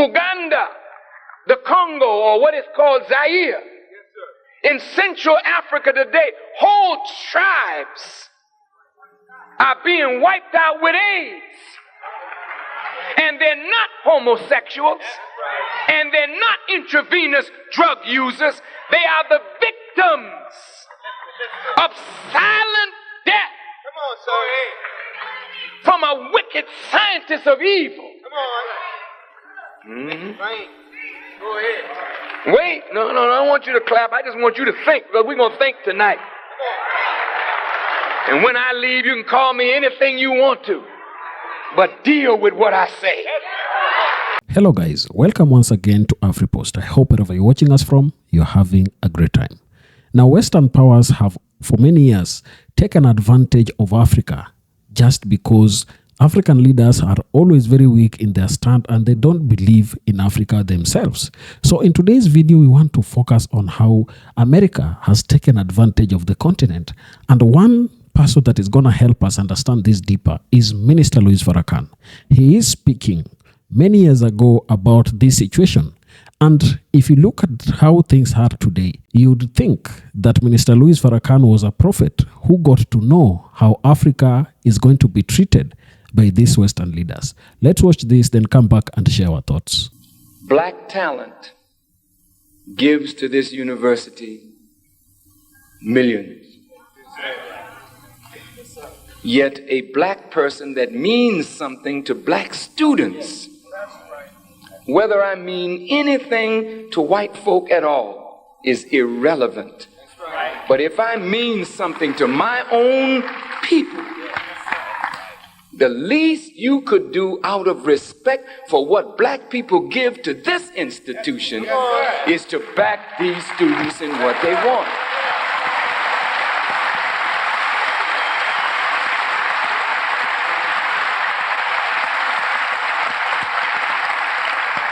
Uganda, the Congo, or what is called Zaire. In Central Africa today, whole tribes are being wiped out with AIDS. And they're not homosexuals. And they're not intravenous drug users. They are the victims of silent death from a wicked scientist of evil. Go ahead. Wait, no, I don't want you to clap. I just want you to think, because we're going to think tonight. And when I leave, you can call me anything you want to, but deal with what I say. Hello guys, welcome once again to AfriPost. I hope wherever you're watching us from, you're having a great time. Now, Western powers have for many years taken advantage of Africa just because African leaders are always very weak in their stand and they don't believe in Africa themselves. So in today's video, we want to focus on how America has taken advantage of the continent. And one person that is going to help us understand this deeper is Minister Louis Farrakhan. He is speaking many years ago about this situation. And if you look at how things are today, you'd think that Minister Louis Farrakhan was a prophet who got to know how Africa is going to be treated by these Western leaders. Let's watch this, then come back and share our thoughts. Black talent gives to this university millions. Yet a black person that means something to black students, whether I mean anything to white folk at all, is irrelevant. But if I mean something to my own people, the least you could do out of respect for what black people give to this institution is to back these students in what they want.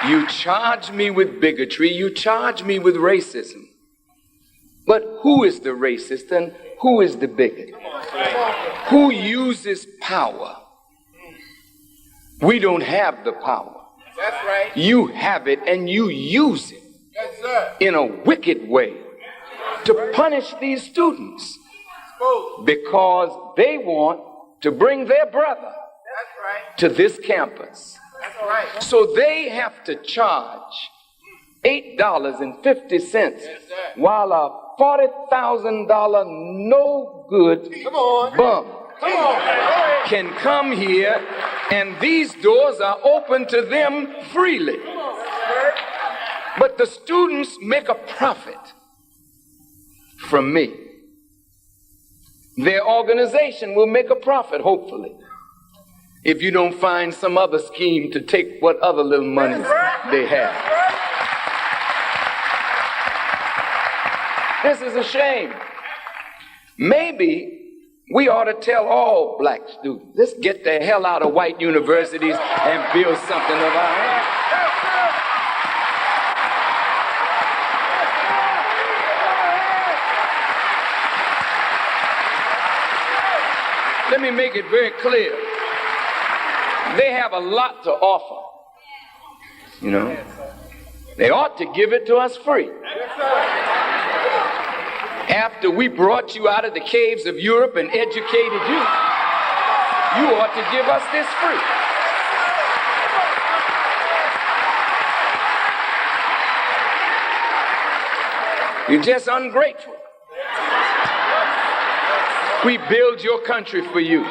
You charge me with bigotry, you charge me with racism. But who is the racist and who is the bigot? Who uses power? We don't have the power. That's right. You have it and you use it in a wicked way to punish these students because they want to bring their brother to this campus. So they have to charge $8.50 while a $40,000 no good bum can come here, and these doors are open to them freely. But the students make a profit from me. Their organization will make a profit, hopefully, if you don't find some other scheme to take what other little money they have. This is a shame. Maybe we ought to tell all black students, let's get the hell out of white universities and build something of our own. Let me make it very clear. They have a lot to offer. You know, they ought to give it to us free. After we brought you out of the caves of Europe and educated you, you ought to give us this free. You're just ungrateful. We build your country for you.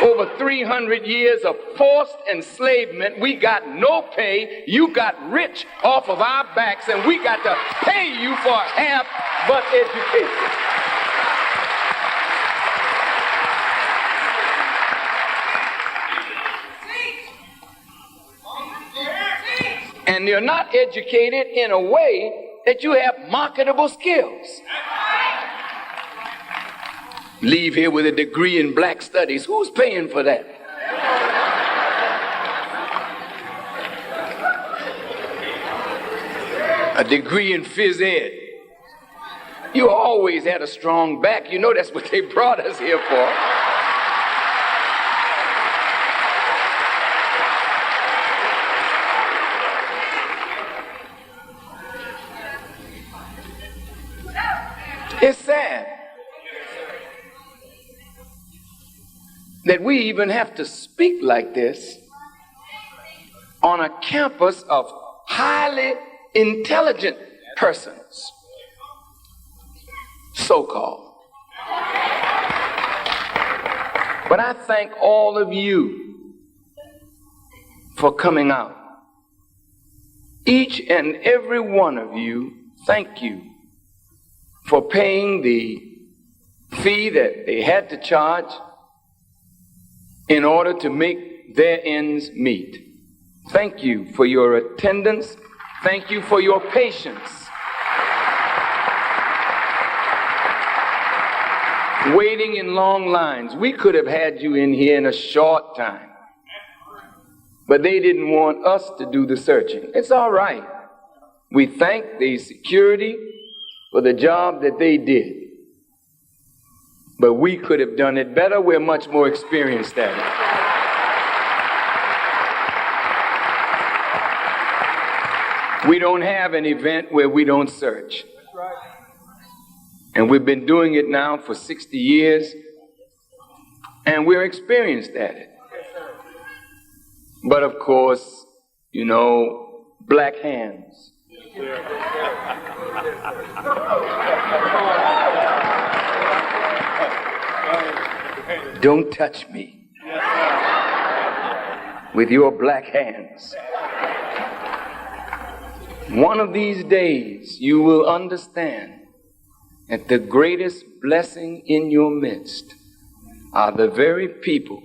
Over 300 years of forced enslavement, we got no pay. You got rich off of our backs, and we got to pay you for half but education. And you're not educated in a way that you have marketable skills. Leave here with a degree in black studies. Who's paying for that? A degree in phys ed. You always had a strong back. You know that's what they brought us here for. It's sad that we even have to speak like this on a campus of highly intelligent persons, so-called. But I thank all of you for coming out. Each and every one of you, thank you for paying the fee that they had to charge in order to make their ends meet. Thank you for your attendance. Thank you for your patience. Waiting in long lines. We could have had you in here in a short time, but they didn't want us to do the searching. It's all right. We thank the security for the job that they did, but we could have done it better. We're much more experienced at it. We don't have an event where we don't search. And we've been doing it now for 60 years, and we're experienced at it. But of course, you know, black hands. Don't touch me with your black hands. One of these days, you will understand that the greatest blessing in your midst are the very people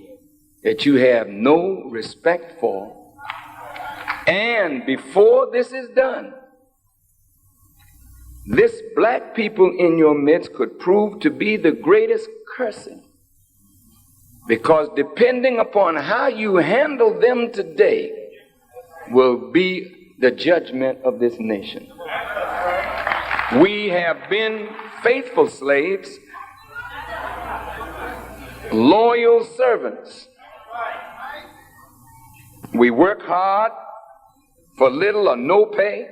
that you have no respect for. And before this is done, this black people in your midst could prove to be the greatest cursing. Because depending upon how you handle them today will be the judgment of this nation. We have been faithful slaves, loyal servants. We work hard for little or no pay.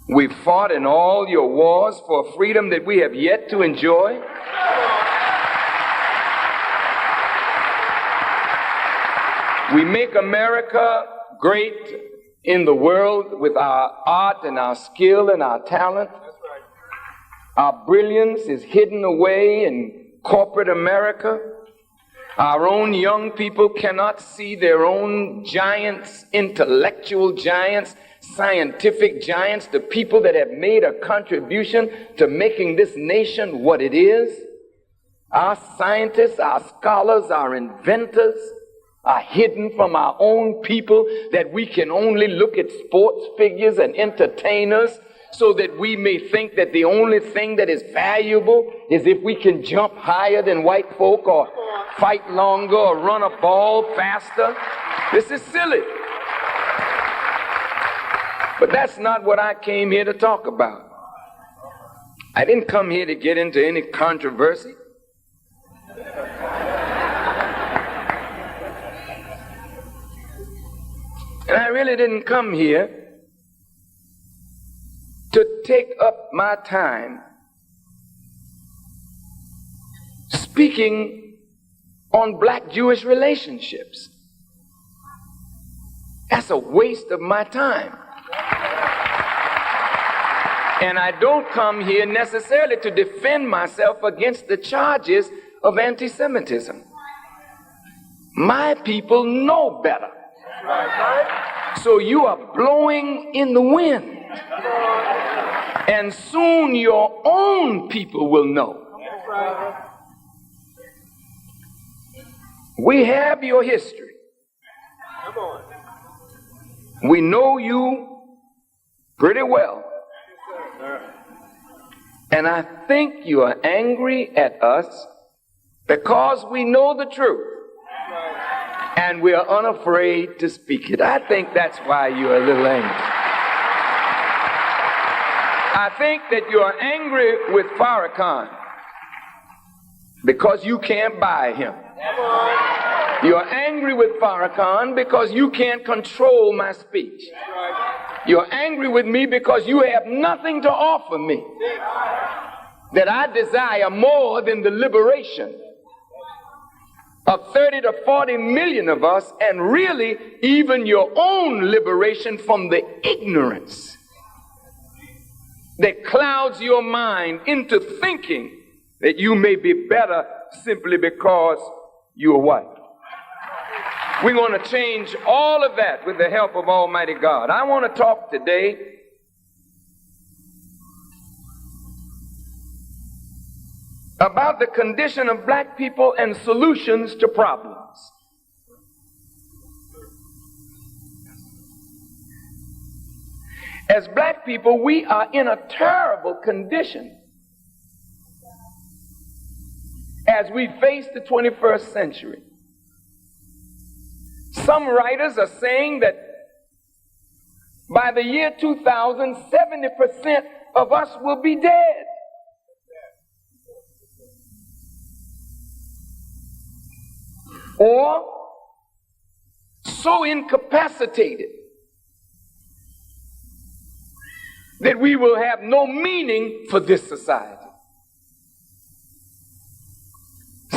We fought in all your wars for freedom that we have yet to enjoy. We make America great in the world with our art and our skill and our talent. Our brilliance is hidden away in corporate America. Our own young people cannot see their own giants, intellectual giants, scientific giants, the people that have made a contribution to making this nation what it is. Our scientists, our scholars, our inventors are hidden from our own people, that we can only look at sports figures and entertainers so that we may think that the only thing that is valuable is if we can jump higher than white folk or fight longer or run a ball faster. This is silly. But that's not what I came here to talk about. I didn't come here to get into any controversy. And I really didn't come here to take up my time speaking on black-Jewish relationships. That's a waste of my time. And I don't come here necessarily to defend myself against the charges of anti-Semitism. My people know better. So you are blowing in the wind. And soon your own people will know. We have your history. We know you pretty well. And I think you are angry at us because we know the truth. And we are unafraid to speak it. I think that's why you're a little angry. I think that you are angry with Farrakhan because you can't buy him. You're angry with Farrakhan because you can't control my speech. You're angry with me because you have nothing to offer me that I desire more than the liberation of 30 to 40 million of us, and really even your own liberation from the ignorance that clouds your mind into thinking that you may be better simply because you're white. We're going to change all of that with the help of Almighty God. I want to talk today about the condition of black people and solutions to problems. As black people, we are in a terrible condition as we face the 21st century. Some writers are saying that by the year 2000, 70% of us will be dead. Or so incapacitated that we will have no meaning for this society.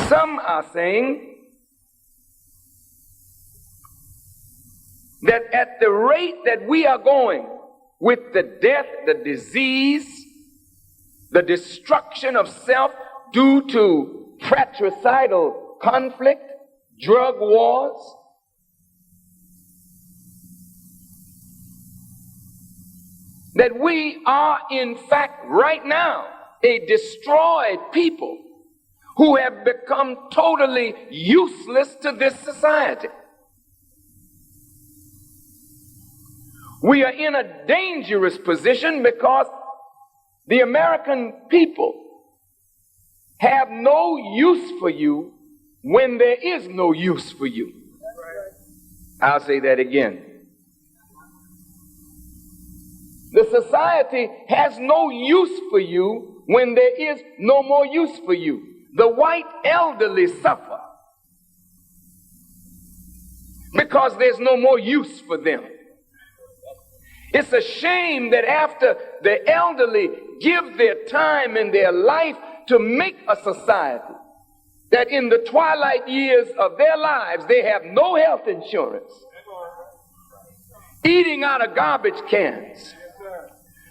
Some are saying that at the rate that we are going, with the death, the disease, the destruction of self due to fratricidal conflict, drug wars, that we are in fact right now a destroyed people who have become totally useless to this society. We are in a dangerous position because the American people have no use for you when there is no use for you. I'll say that again. The society has no use for you when there is no more use for you. The white elderly suffer because there's no more use for them. It's a shame that after the elderly give their time and their life to make a society, that in the twilight years of their lives, they have no health insurance, eating out of garbage cans,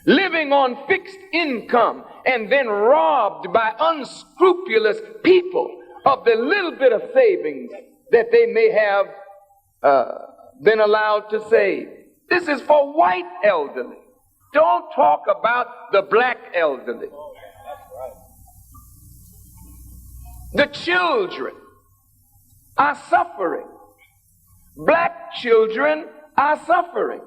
living on fixed income, and then robbed by unscrupulous people of the little bit of savings that they may have been allowed to save. This is for white elderly. Don't talk about the black elderly. The children are suffering. Black children are suffering.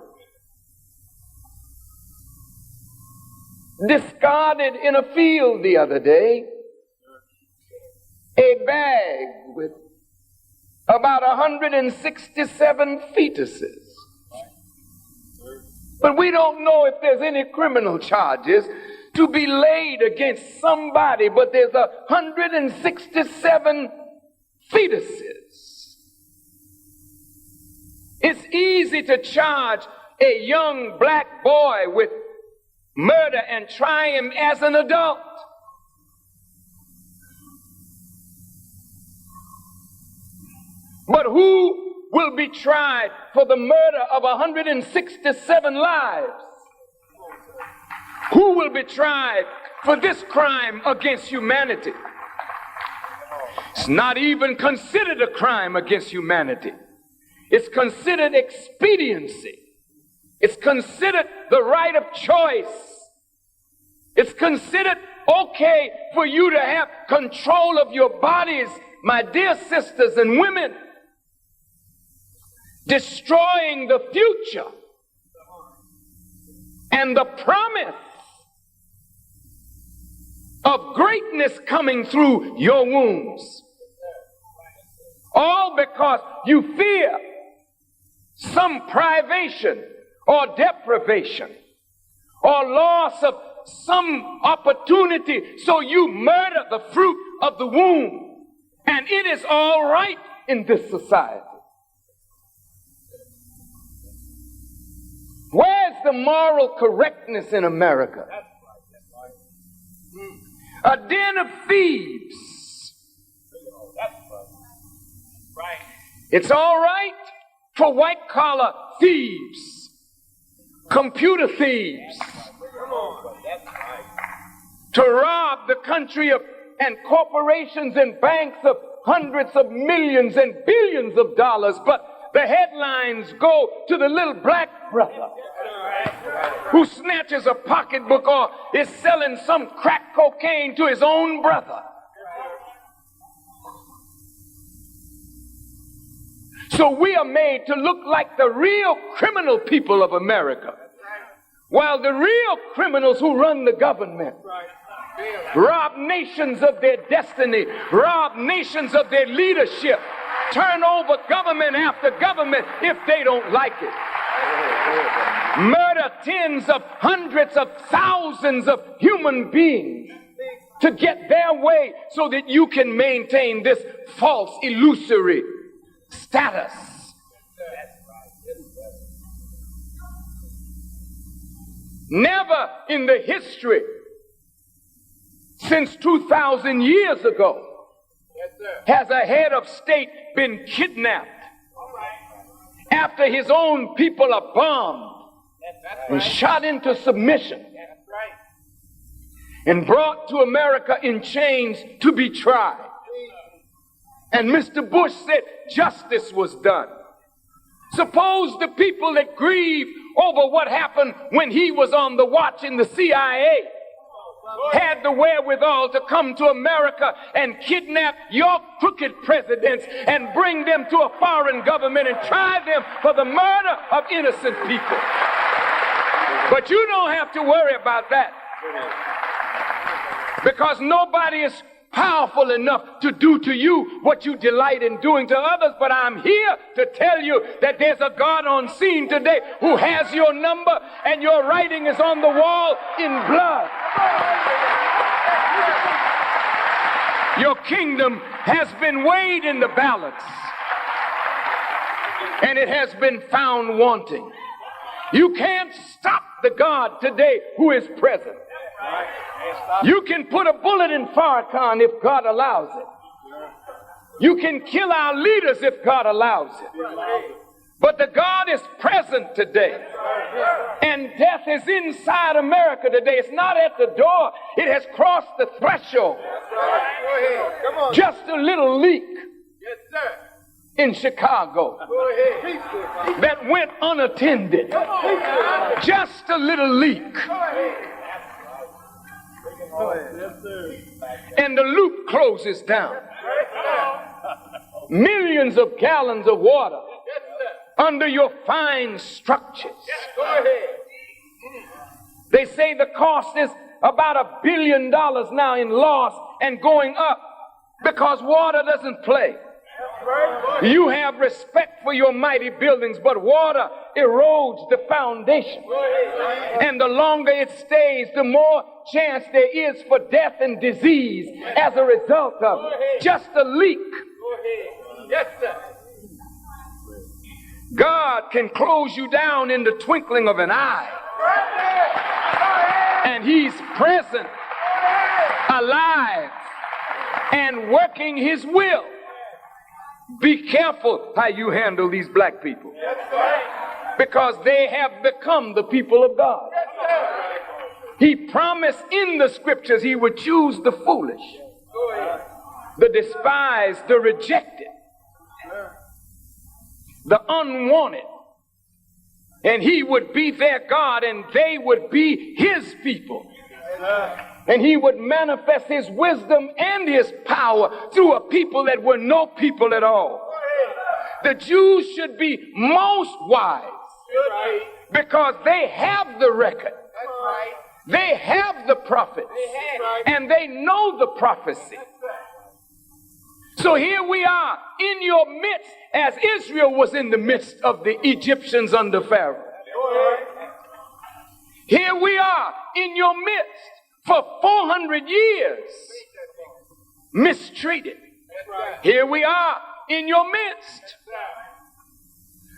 Discarded in a field the other day, a bag with about 167 fetuses. But we don't know if there's any criminal charges to be laid against somebody, but there's 167 fetuses. It's easy to charge a young black boy with murder and try him as an adult. But who will be tried for the murder of 167 lives? Who will be tried for this crime against humanity? It's not even considered a crime against humanity. It's considered expediency. It's considered the right of choice. It's considered okay for you to have control of your bodies, my dear sisters and women. Destroying the future and the promise of greatness coming through your wombs. All because you fear some privation or deprivation or loss of some opportunity, so you murder the fruit of the womb. And it is all right in this society? Where's the moral correctness in America? A den of thieves. It's all right for white-collar thieves, computer thieves, to rob the country of and corporations and banks of hundreds of millions and billions of dollars, but the headlines go to the little black brother who snatches a pocketbook or is selling some crack cocaine to his own brother. So we are made to look like the real criminal people of America, while the real criminals who run the government rob nations of their destiny, rob nations of their leadership, turn over government after government if they don't like it, murder tens of hundreds of thousands of human beings to get their way so that you can maintain this false, illusory status. Never in the history since 2,000 years ago has a head of state been kidnapped after his own people are bombed and shot into submission and brought to America in chains to be tried. And Mr. Bush said justice was done. Suppose the people that grieve over what happened when he was on the watch in the CIA had the wherewithal to come to America and kidnap your crooked presidents and bring them to a foreign government and try them for the murder of innocent people. But you don't have to worry about that, because nobody is powerful enough to do to you what you delight in doing to others. But I'm here to tell you that there's a God on scene today who has your number, and your writing is on the wall in blood. Your kingdom has been weighed in the balance, and it has been found wanting. You can't stop the God today who is present. You can put a bullet in Farrakhan if God allows it. You can kill our leaders if God allows it. But the God is present today. And death is inside America today. It's not at the door. It has crossed the threshold. Just a little leak in Chicago that went unattended. Just a little leak. And the loop closes down. Millions of gallons of water under your fine structures. They say the cost is about $1 billion now in loss and going up because water doesn't play. You have respect for your mighty buildings, but water erodes the foundation. And the longer it stays, the more chance there is for death and disease as a result of just a leak. God can close you down in the twinkling of an eye. And He's present, alive, and working His will. Be careful how you handle these black people, because they have become the people of God. He promised in the scriptures He would choose the foolish, the despised, the rejected, the unwanted, and He would be their God and they would be His people. And He would manifest His wisdom and His power through a people that were no people at all. The Jews should be most wise because they have the record. They have the prophets and they know the prophecy. So here we are in your midst, as Israel was in the midst of the Egyptians under Pharaoh. Here we are in your midst for 400 years, mistreated. Here we are in your midst.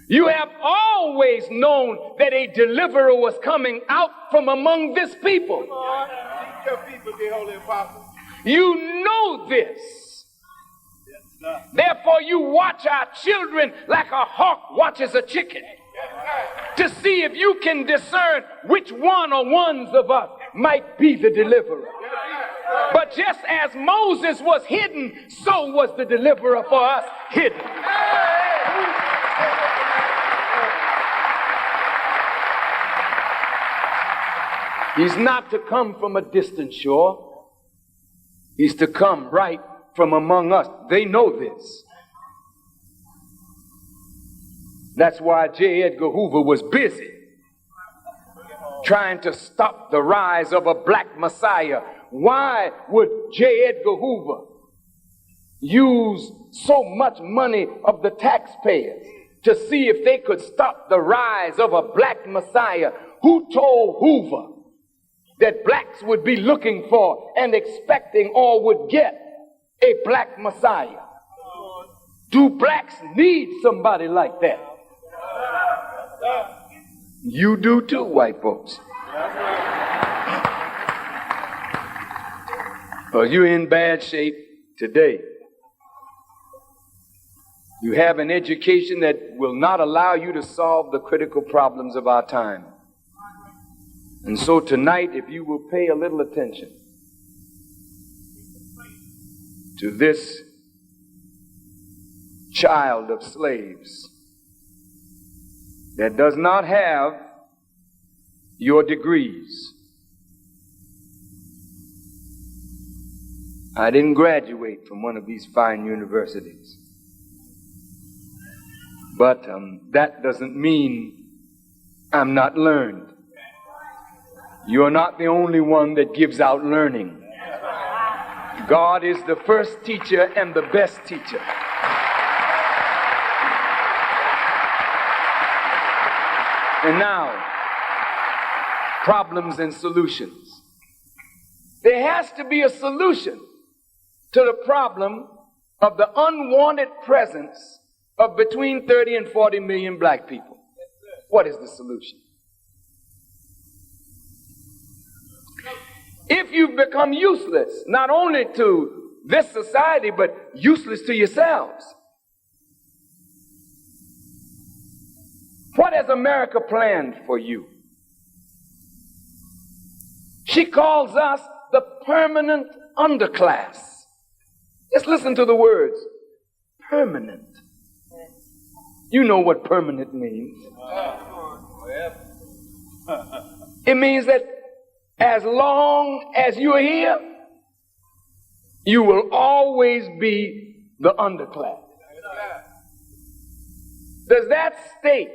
You have always known that a deliverer was coming out from among this people. You know this. Therefore, you watch our children like a hawk watches a chicken to see if you can discern which one or ones of us might be the deliverer. But just as Moses was hidden, so was the deliverer for us hidden. He's not to come from a distant shore. He's to come right from among us. They know this. That's why J. Edgar Hoover was busy trying to stop the rise of a black messiah. Why would J. Edgar Hoover use so much money of the taxpayers to see if they could stop the rise of a black messiah? Who told Hoover that blacks would be looking for and expecting or would get a black messiah? Do blacks need somebody like that? You do too, white folks. Well, you're in bad shape today. You have an education that will not allow you to solve the critical problems of our time. And so tonight, if you will pay a little attention to this child of slaves that does not have your degrees. I didn't graduate from one of these fine universities. But that doesn't mean I'm not learned. You're not the only one that gives out learning. God is the first teacher and the best teacher. And now, problems and solutions. There has to be a solution to the problem of the unwanted presence of between 30 and 40 million black people. What is the solution? If you've become useless, not only to this society, but useless to yourselves, what has America planned for you? She calls us the permanent underclass. Just listen to the words, permanent. You know what permanent means. It means that as long as you're here, you will always be the underclass. Does that state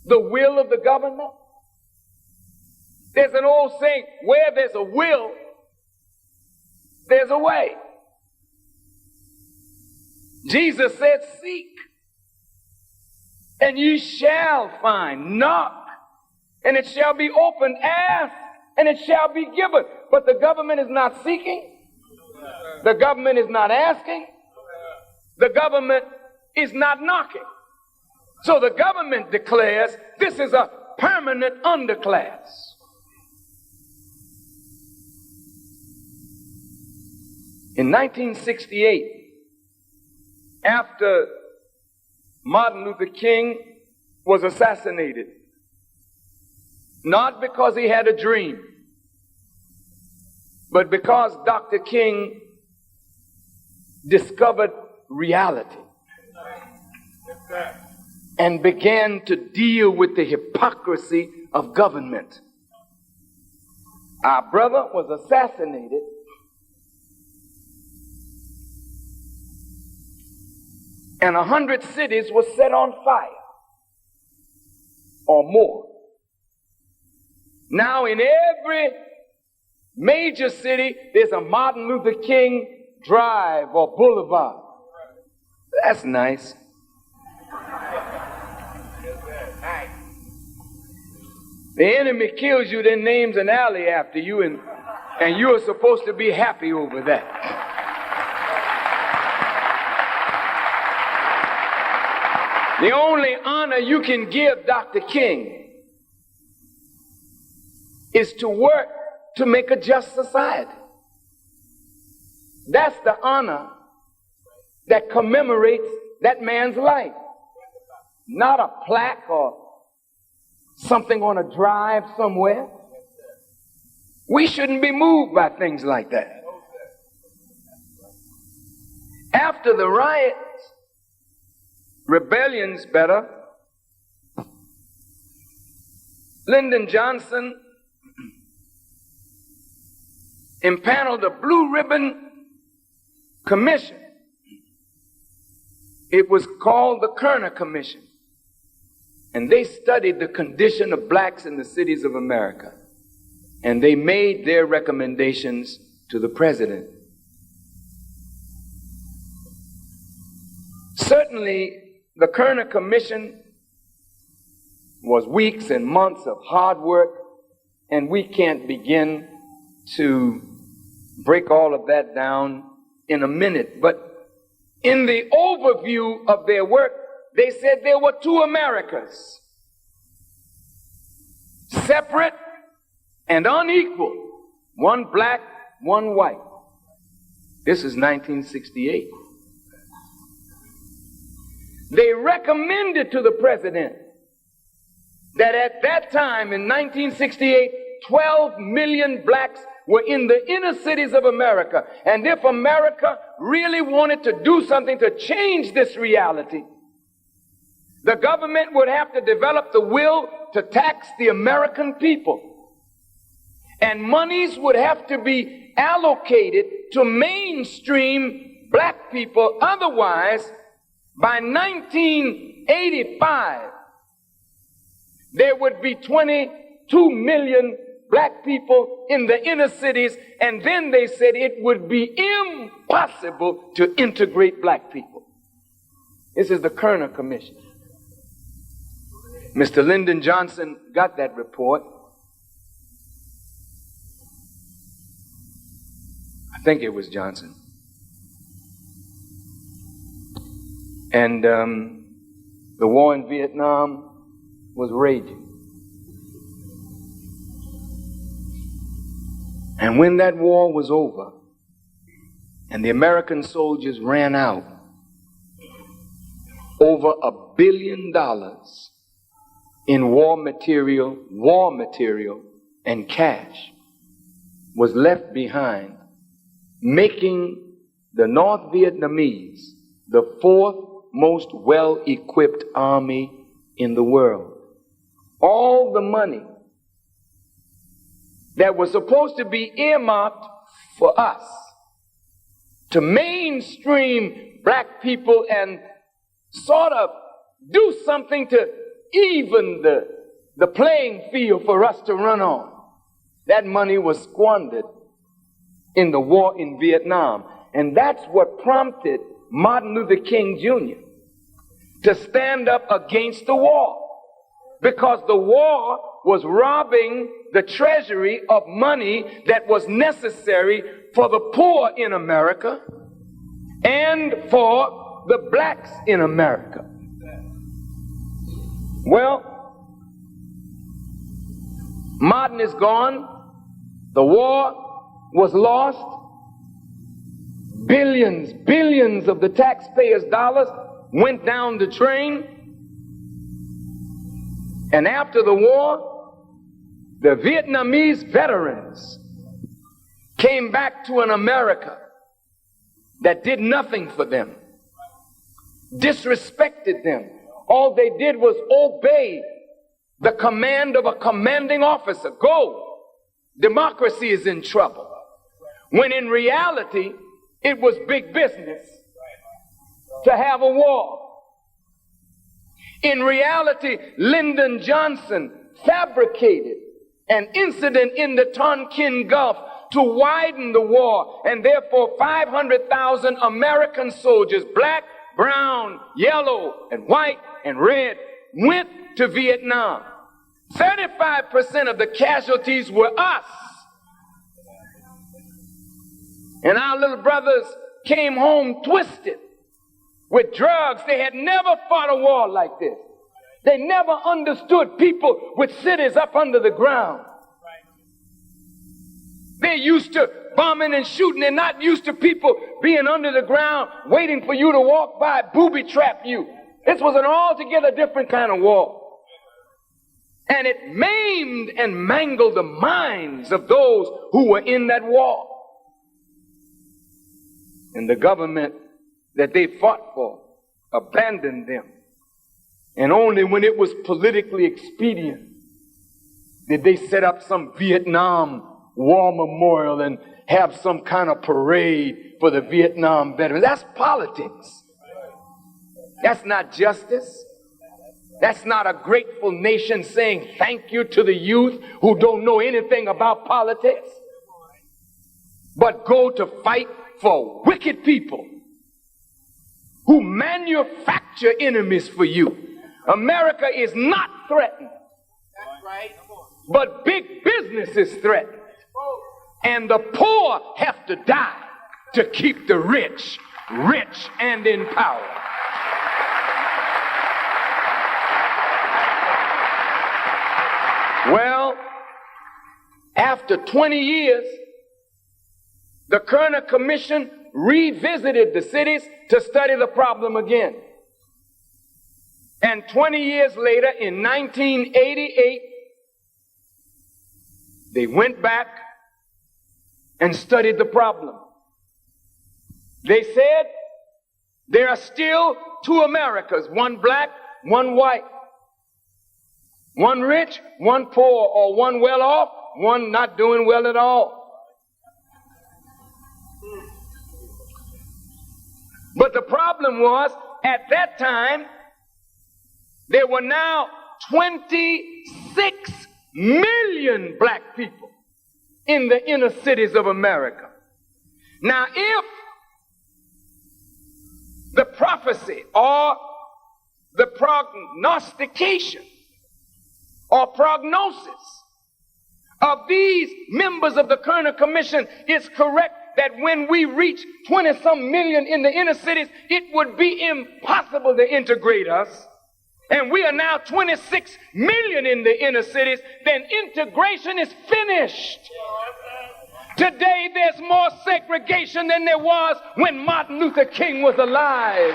the will of the government? There's an old saying, where there's a will, there's a way. Jesus said, seek, and you shall find. Knock, and it shall be opened. Ask, and it shall be given. But the government is not seeking. The government is not asking. The government is not knocking. So the government declares this is a permanent underclass. In 1968, after Martin Luther King was assassinated, not because he had a dream, but because Dr. King discovered reality and began to deal with the hypocrisy of government. Our brother was assassinated and 100 cities were set on fire or more. Now in every major city, there's a Martin Luther King Drive or Boulevard. That's nice. The enemy kills you, then names an alley after you, and you're supposed to be happy over that. The only honor you can give Dr. King is to work to make a just society. That's the honor that commemorates that man's life. Not a plaque or something on a drive somewhere. We shouldn't be moved by things like that. After the riots, rebellions better, Lyndon Johnson impaneled a blue ribbon commission. It was called the Kerner Commission. And they studied the condition of blacks in the cities of America. And they made their recommendations to the president. Certainly, the Kerner Commission was weeks and months of hard work, and we can't begin to break all of that down in a minute. But in the overview of their work, they said there were two Americas, separate and unequal, one black, one white. This is 1968. They recommended to the president that at that time in 1968, 12 million blacks were in the inner cities of America. And if America really wanted to do something to change this reality, the government would have to develop the will to tax the American people. And monies would have to be allocated to mainstream black people. Otherwise, by 1985, there would be 22 million black people in the inner cities, and then they said it would be impossible to integrate black people. This is the Kerner Commission. Mr. Lyndon Johnson got that report. I think it was Johnson. And the war in Vietnam was raging. And when that war was over and the American soldiers ran out, over $1 billion in war material and cash was left behind, making the North Vietnamese the fourth most well-equipped army in the world. All the money that was supposed to be earmarked for us to mainstream black people and sort of do something to even the playing field for us to run on. That money was squandered in the war in Vietnam. And that's what prompted Martin Luther King Jr. to stand up against the war. Because the war was robbing the treasury of money that was necessary for the poor in America and for the blacks in America. Well, Martin is gone. The war was lost. Billions of the taxpayers' dollars went down the drain. And after the war, the Vietnamese veterans came back to an America that did nothing for them, disrespected them. All they did was obey the command of a commanding officer. Go, democracy is in trouble. When in reality, it was big business to have a war. In reality, Lyndon Johnson fabricated an incident in the Tonkin Gulf to widen the war, and therefore 500,000 American soldiers, black, brown, yellow, and white, and red, went to Vietnam. 35% of the casualties were us. And our little brothers came home twisted, with drugs. They had never fought a war like this. They never understood people with cities up under the ground. They're used to bombing and shooting. They're not used to people being under the ground waiting for you to walk by, booby trap you. This was an altogether different kind of war. And it maimed and mangled the minds of those who were in that war. And the government that they fought for abandoned them. And only when it was politically expedient did they set up some Vietnam War Memorial and have some kind of parade for the Vietnam veterans. That's politics. That's not justice. That's not a grateful nation saying thank you to the youth who don't know anything about politics, but go to fight for wicked people who manufacture enemies for you. America is not threatened, but big business is threatened. And the poor have to die to keep the rich rich and in power. Well, after 20 years, the Kerner Commission revisited the cities to study the problem again. And 20 years later, in 1988, they went back and studied the problem. They said there are still two Americas, one black, one white, one rich, one poor, or one well off, one not doing well at all. But the problem was, at that time, there were now 26 million black people in the inner cities of America. Now, if the prophecy or the prognostication or prognosis of these members of the Kerner Commission is correct, that when we reach 20-some million in the inner cities, it would be impossible to integrate us, and we are now 26 million in the inner cities, then integration is finished. Today there's more segregation than there was when Martin Luther King was alive.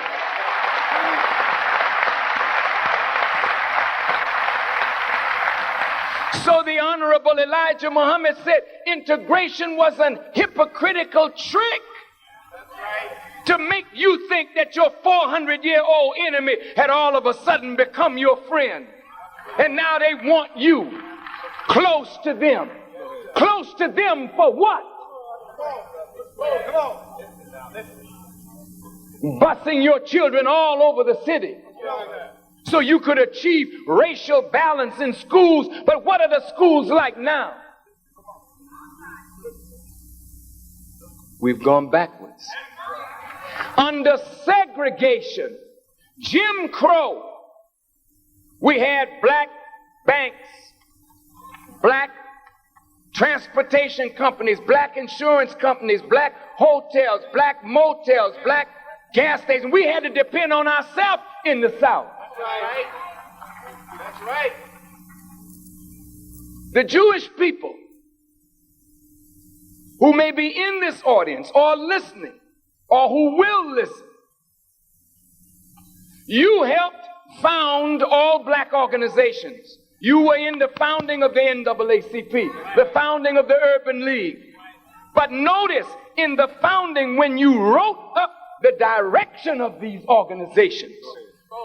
So the Honorable Elijah Muhammad said integration was an hypocritical trick to make you think that your 400-year-old enemy had all of a sudden become your friend. And now they want you close to them. Close to them for what? Busing your children all over the city so you could achieve racial balance in schools. But what are the schools like now? We've gone backwards. Under segregation, Jim Crow, we had black banks, black transportation companies, black insurance companies, black hotels, black motels, black gas stations. We had to depend on ourselves in the South. That's right. That's right. The Jewish people who may be in this audience or listening or who will listen, you helped found all black organizations. You were in the founding of the NAACP, the founding of the Urban League. But notice, in the founding, when you wrote up the direction of these organizations,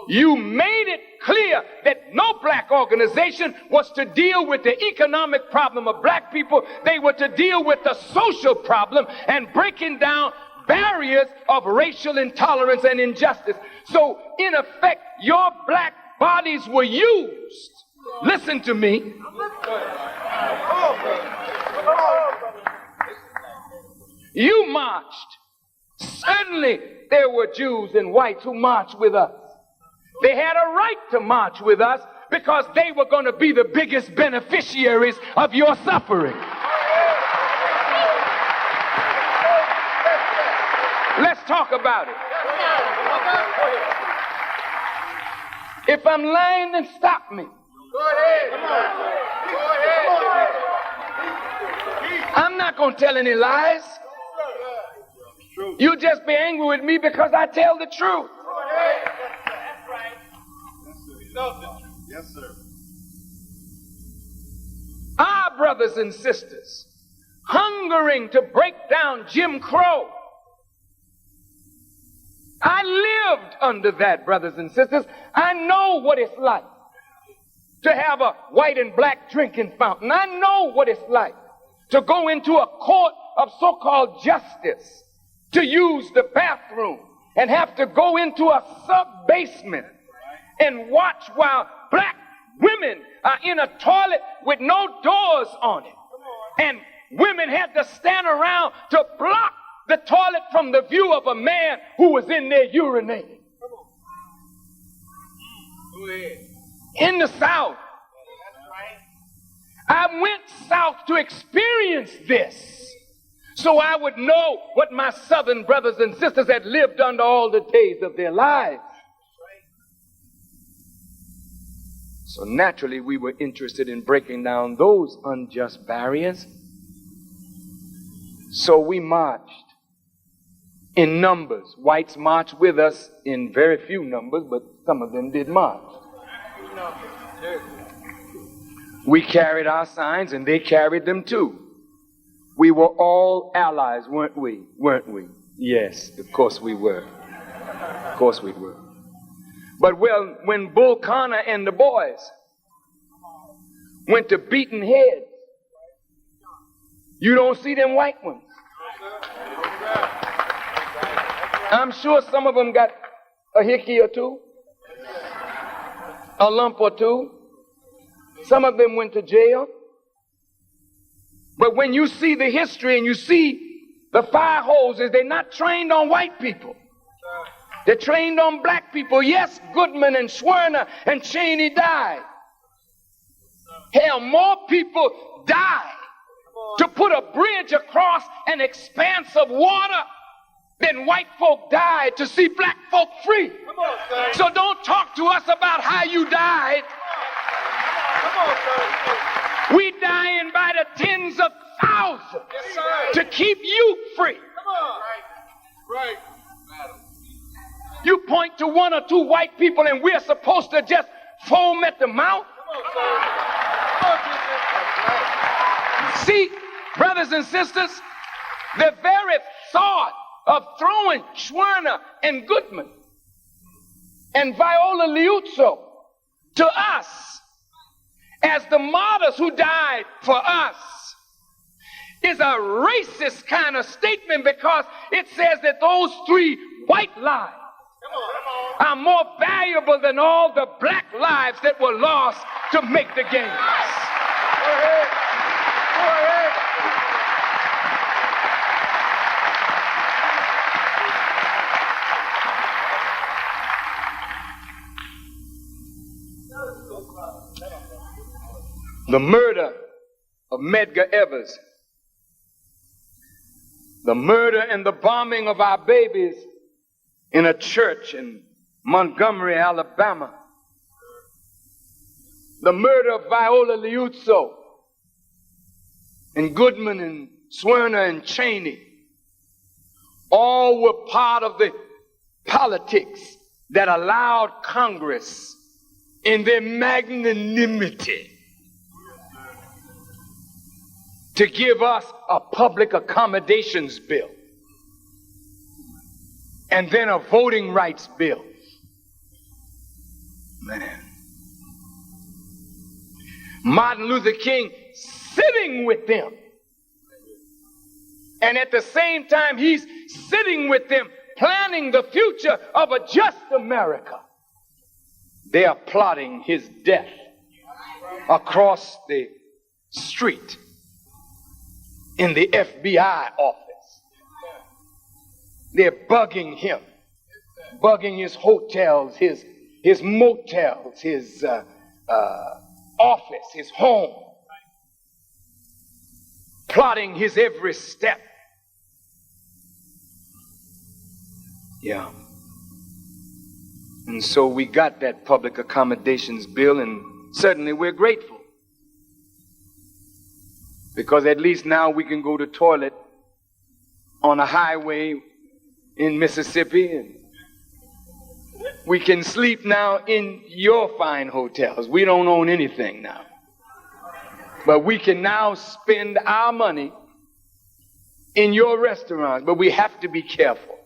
you made it clear that no black organization was to deal with the economic problem of black people. They were to deal with the social problem and breaking down barriers of racial intolerance and injustice. So, in effect, your black bodies were used. Listen to me. You marched. Certainly there were Jews and whites who marched with us. They had a right to march with us because they were going to be the biggest beneficiaries of your suffering. Let's talk about it. If I'm lying, then stop me. Go ahead. Come on. Go ahead. I'm not going to tell any lies. You just be angry with me because I tell the truth. That's right. Yes, sir. Our brothers and sisters, hungering to break down Jim Crow. I lived under that, brothers and sisters. I know what it's like to have a white and black drinking fountain. I know what it's like to go into a court of so-called justice, to use the bathroom and have to go into a sub-basement and watch while black women are in a toilet with no doors on it. And women had to stand around to block the toilet from the view of a man who was in there urinating. In the South. I went south to experience this so I would know what my Southern brothers and sisters had lived under all the days of their lives. So naturally, we were interested in breaking down those unjust barriers. So we marched in numbers. Whites marched with us in very few numbers, but some of them did march. We carried our signs and they carried them too. We were all allies, weren't we? Weren't we? Yes, of course we were. Of course we were. But well, when Bull Connor and the boys went to beating heads, you don't see them white ones. I'm sure some of them got a hickey or two, a lump or two. Some of them went to jail. But when you see the history and you see the fire hoses, they're not trained on white people. They're trained on black people. Yes, Goodman and Schwerner and Cheney died. Hell, more people died to put a bridge across an expanse of water than white folk died to see black folk free. So don't talk to us about how you died. We dying by the tens of thousands to keep you free. Right. You point to one or two white people and we're supposed to just foam at the mouth. See, brothers and sisters, the very thought of throwing Schwerner and Goodman and Viola Liuzzo to us as the martyrs who died for us is a racist kind of statement, because it says that those three white lives are more valuable than all the black lives that were lost to make the games. Go ahead. Go ahead. The murder of Medgar Evers, the murder and the bombing of our babies in a church in Montgomery, Alabama, the murder of Viola Liuzzo and Goodman and Schwerner and Cheney, all were part of the politics that allowed Congress in their magnanimity to give us a public accommodations bill and then a voting rights bill. Man. Martin Luther King sitting with them. And at the same time, he's sitting with them, planning the future of a just America. They are plotting his death across the street in the FBI office. They're bugging him, bugging his hotels, his motels, his office, his home, plotting his every step. Yeah. And so we got that public accommodations bill, and certainly we're grateful. Because at least now we can go to toilet on a highway in Mississippi, and we can sleep now in your fine hotels. We don't own anything now. But we can now spend our money in your restaurants, but we have to be careful.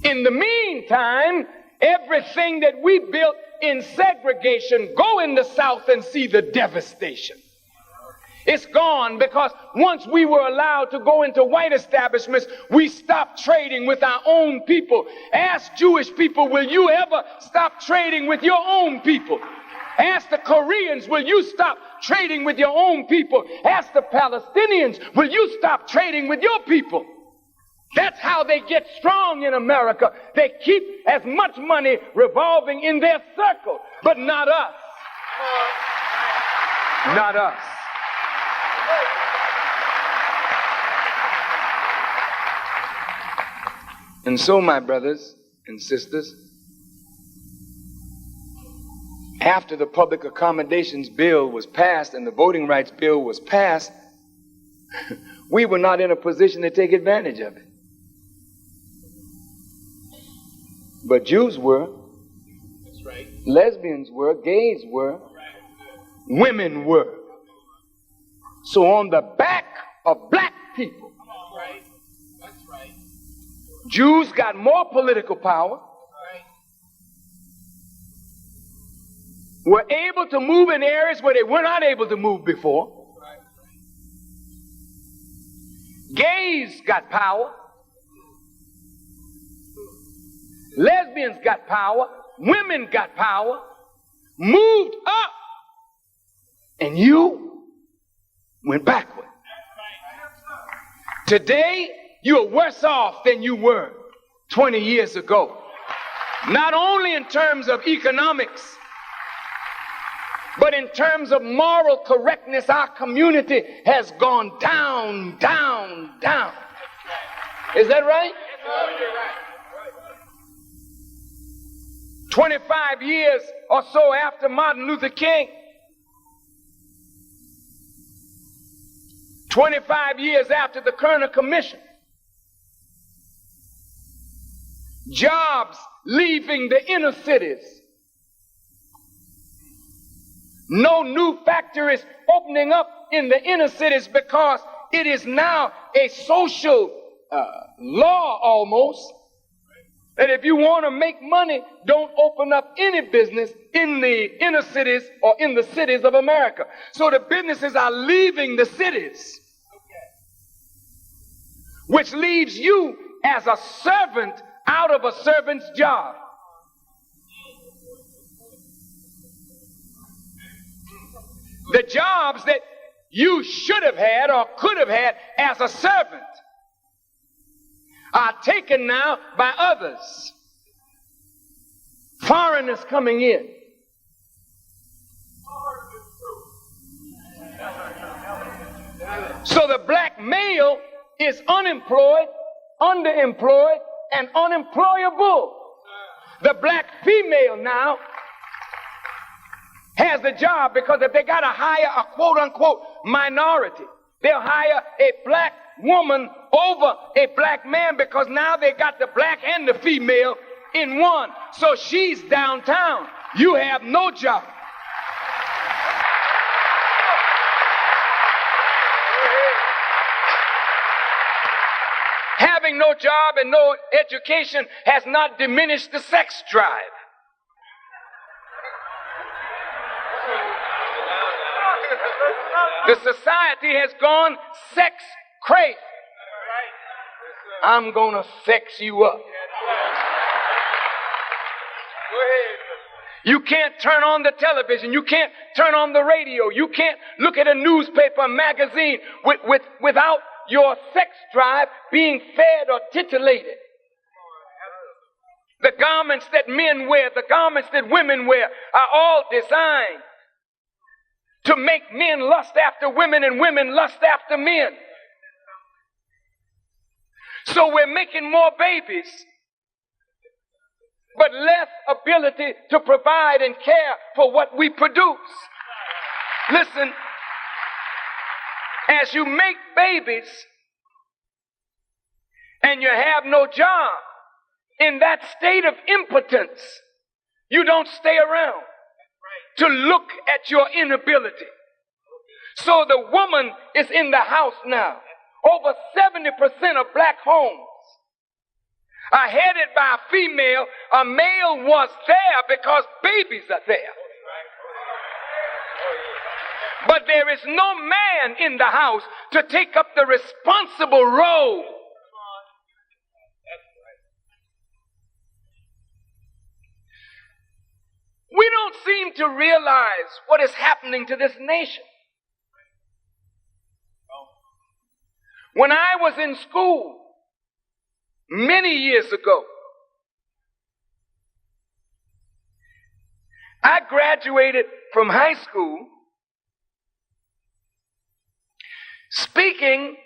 In the meantime, everything that we built in segregation, go in the South and see the devastation. It's gone because once we were allowed to go into white establishments, we stopped trading with our own people. Ask Jewish people, will you ever stop trading with your own people? Ask the Koreans, will you stop trading with your own people? Ask the Palestinians, will you stop trading with your people? That's how they get strong in America. They keep as much money revolving in their circle, but not us. Not us. And so, my brothers and sisters, after the Public Accommodations Bill was passed and the Voting Rights Bill was passed, we were not in a position to take advantage of it. But Jews were. That's right. Lesbians were. Gays were. Women were. So on the back of black people, Jews got more political power, were able to move in areas where they were not able to move before. Gays got power. Lesbians got power. Women got power. Moved up. And you went backward. Today, you are worse off than you were 20 years ago. Not only in terms of economics, but in terms of moral correctness, our community has gone down, down, down. Is that right? 25 years or so after Martin Luther King, 25 years after the Kerner Commission, jobs leaving the inner cities, no new factories opening up in the inner cities because it is now a social law almost that if you want to make money, don't open up any business in the inner cities or in the cities of America. So the businesses are leaving the cities, which leaves you as a servant out of a servant's job. The jobs that you should have had or could have had as a servant are taken now by others. Foreigners coming in. So the black male is unemployed, underemployed, and unemployable. The black female now has the job because if they got to hire a quote-unquote minority, they'll hire a black woman over a black man because now they got the black and the female in one. So she's downtown. You have no job. Having no job and no education has not diminished the sex drive. The society has gone sex crazy. I'm gonna sex you up. You can't turn on the television. You can't turn on the radio. You can't look at a newspaper, magazine without your sex drive being fed or titillated. The garments that men wear, the garments that women wear are all designed to make men lust after women and women lust after men. So we're making more babies, but less ability to provide and care for what we produce. Listen, as you make babies and you have no job, in that state of impotence, you don't stay around to look at your inability. So the woman is in the house now. Over 70% of black homes are headed by a female. A male was there because babies are there. But there is no man in the house to take up the responsible role. We don't seem to realize what is happening to this nation. When I was in school many years ago, I graduated from high school speaking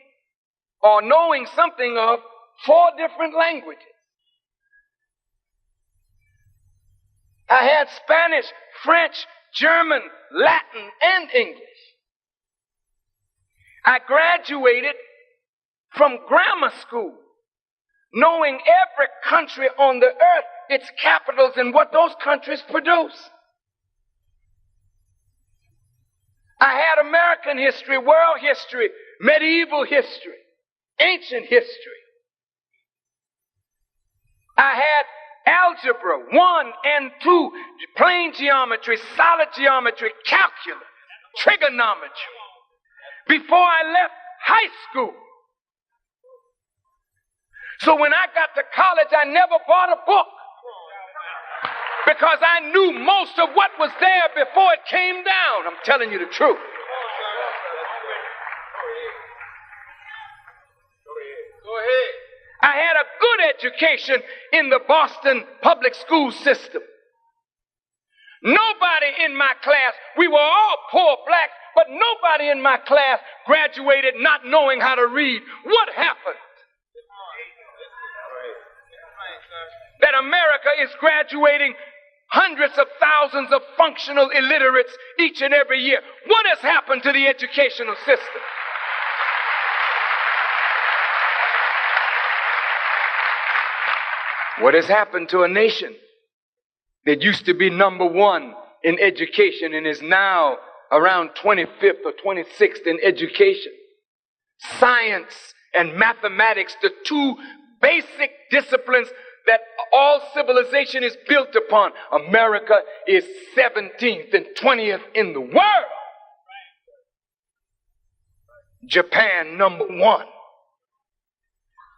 or knowing something of 4 different languages. I had Spanish, French, German, Latin, and English. I graduated from grammar school, knowing every country on the earth, its capitals, and what those countries produce. I had American history, world history, medieval history, ancient history. I had algebra 1 and 2, plane geometry, solid geometry, calculus, trigonometry. Before I left high school. So when I got to college, I never bought a book because I knew most of what was there before it came down. I'm telling you the truth. Go ahead. I had a good education in the Boston public school system. Nobody in my class, we were all poor blacks, but nobody in my class graduated not knowing how to read. What happened? That America is graduating hundreds of thousands of functional illiterates each and every year. What has happened to the educational system? What has happened to a nation that used to be number 1 in education and is now around 25th or 26th in education? Science and mathematics, the 2 basic disciplines that all civilization is built upon. America is 17th and 20th in the world. Japan, number 1.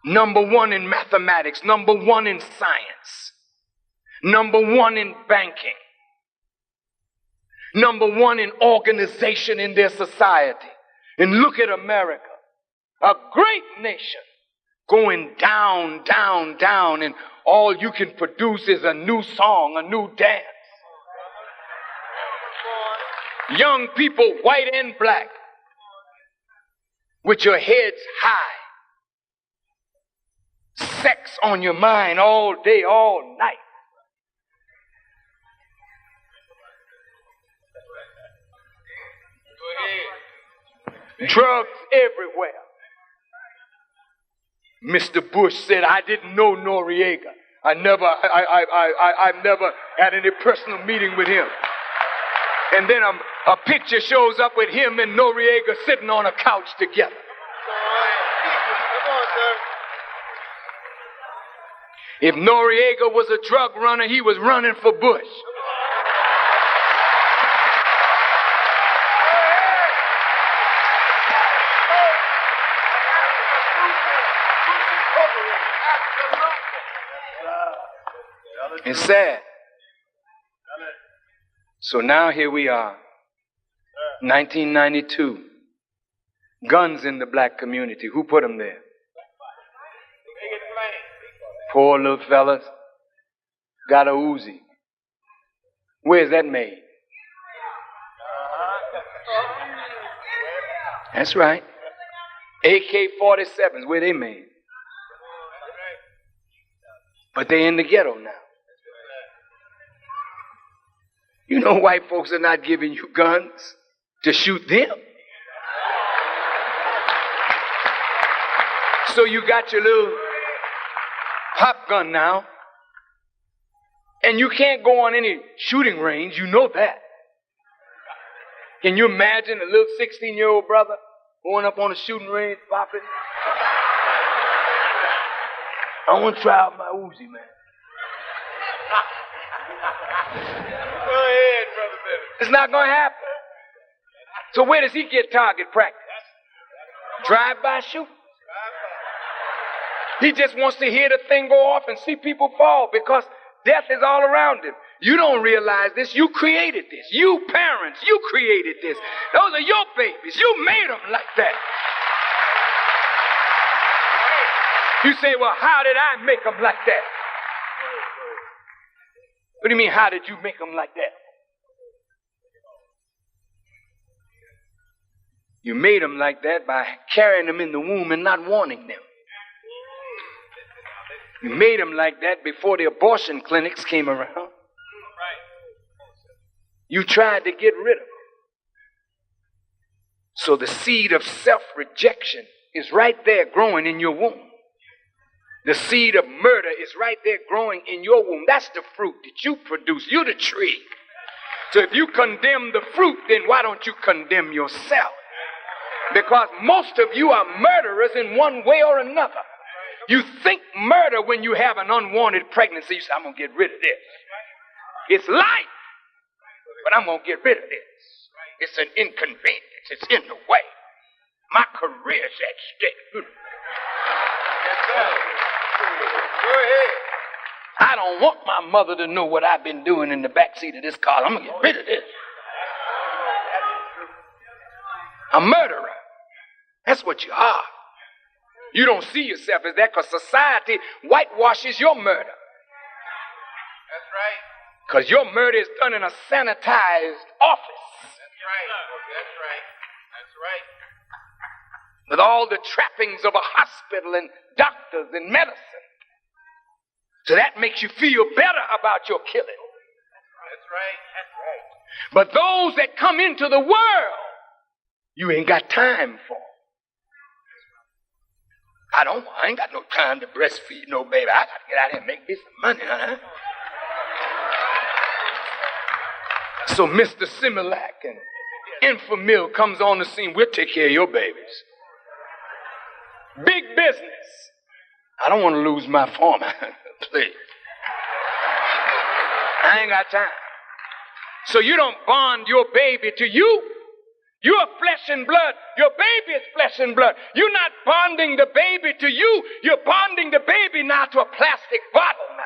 Number 1 in mathematics, number 1 in science, number 1 in banking, number 1 in organization in their society. And look at America, a great nation, going down, down, down, and all you can produce is a new song, a new dance. Young people, white and black, with your heads high. Sex on your mind all day, all night. Drugs everywhere. Mr. Bush said, I didn't know Noriega. I've never had any personal meeting with him. And then a picture shows up with him and Noriega sitting on a couch together. If Noriega was a drug runner, he was running for Bush. It's sad. So now here we are, 1992. Guns in the black community. Who put them there? Poor little fellas. Got a Uzi. Where's that made? That's right. AK-47s, where they made? But they're in the ghetto now. You know white folks are not giving you guns to shoot them. So you got your little pop gun now, and you can't go on any shooting range, you know that. Can you imagine a little 16-year-old brother going up on a shooting range popping? I want to try out my Uzi, man. Go ahead, Brother Bennett. It's not going to happen. So where does he get target practice? Drive-by shooting. He just wants to hear the thing go off and see people fall because death is all around him. You don't realize this. You created this. You parents, you created this. Those are your babies. You made them like that. You say, well, how did I make them like that? What do you mean, how did you make them like that? You made them like that by carrying them in the womb and not wanting them. You made them like that before the abortion clinics came around. You tried to get rid of them. So the seed of self-rejection is right there growing in your womb. The seed of murder is right there growing in your womb. That's the fruit that you produce. You're the tree. So if you condemn the fruit, then why don't you condemn yourself? Because most of you are murderers in one way or another. You think murder when you have an unwanted pregnancy. You say, I'm going to get rid of this. It's life, but I'm going to get rid of this. It's an inconvenience. It's in the way. My career's at stake. Go ahead. I don't want my mother to know what I've been doing in the backseat of this car. I'm going to get rid of this. A murderer. That's what you are. You don't see yourself as that because society whitewashes your murder. That's right. Because your murder is done in a sanitized office. That's right. That's right. That's right. With all the trappings of a hospital and doctors and medicine. So that makes you feel better about your killing. That's right. That's right. But those that come into the world, you ain't got time for. I ain't got no time to breastfeed no baby. I got to get out here and make me some money, huh? So Mr. Similac and Infamil comes on the scene. We'll take care of your babies. Big business. I don't want to lose my farm. Please. I ain't got time. So you don't bond your baby to you. You're flesh and blood. Your baby is flesh and blood. You're not bonding the baby to you. You're bonding the baby now to a plastic bottle now.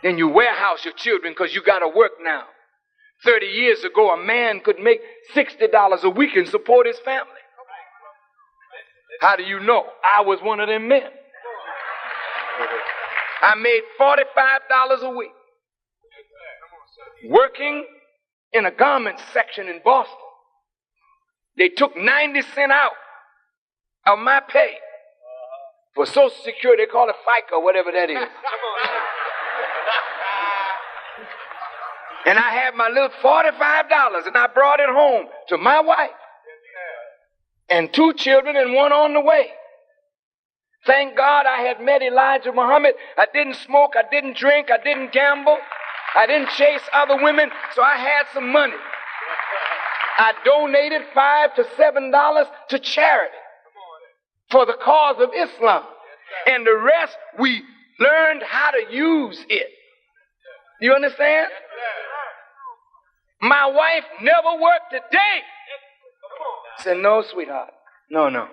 Then you warehouse your children because you got to work now. 30 years ago, a man could make $60 a week and support his family. How do you know? I was one of them men. I made $45 a week. Working in a garment section in Boston. They took 90 cents out of my pay for Social Security. They call it FICA, whatever that is. And I had my little $45 and I brought it home to my wife and 2 children and 1 on the way. Thank God I had met Elijah Muhammad. I didn't smoke, I didn't drink, I didn't gamble. I didn't chase other women, so I had some money. I donated $5 to $7 to charity for the cause of Islam. And the rest, we learned how to use it. You understand? My wife never worked a day. I said, no, sweetheart. No.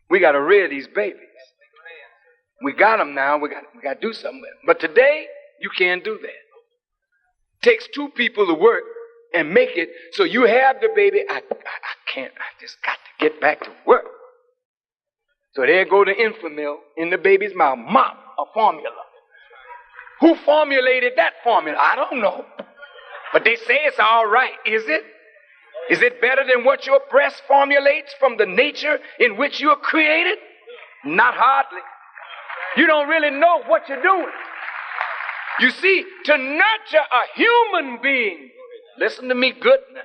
We got to rear these babies. We got them now. We got to do something with them. But today, you can't do that. Takes 2 people to work and make it so you have the baby. I can't. I just got to get back to work. So there go the Infamil in the baby's mouth. Mom, a formula. Who formulated that formula? I don't know. But they say it's all right. Is it? Is it better than what your breast formulates from the nature in which you're created? Not hardly. You don't really know what you're doing. You see, to nurture a human being, listen to me good now.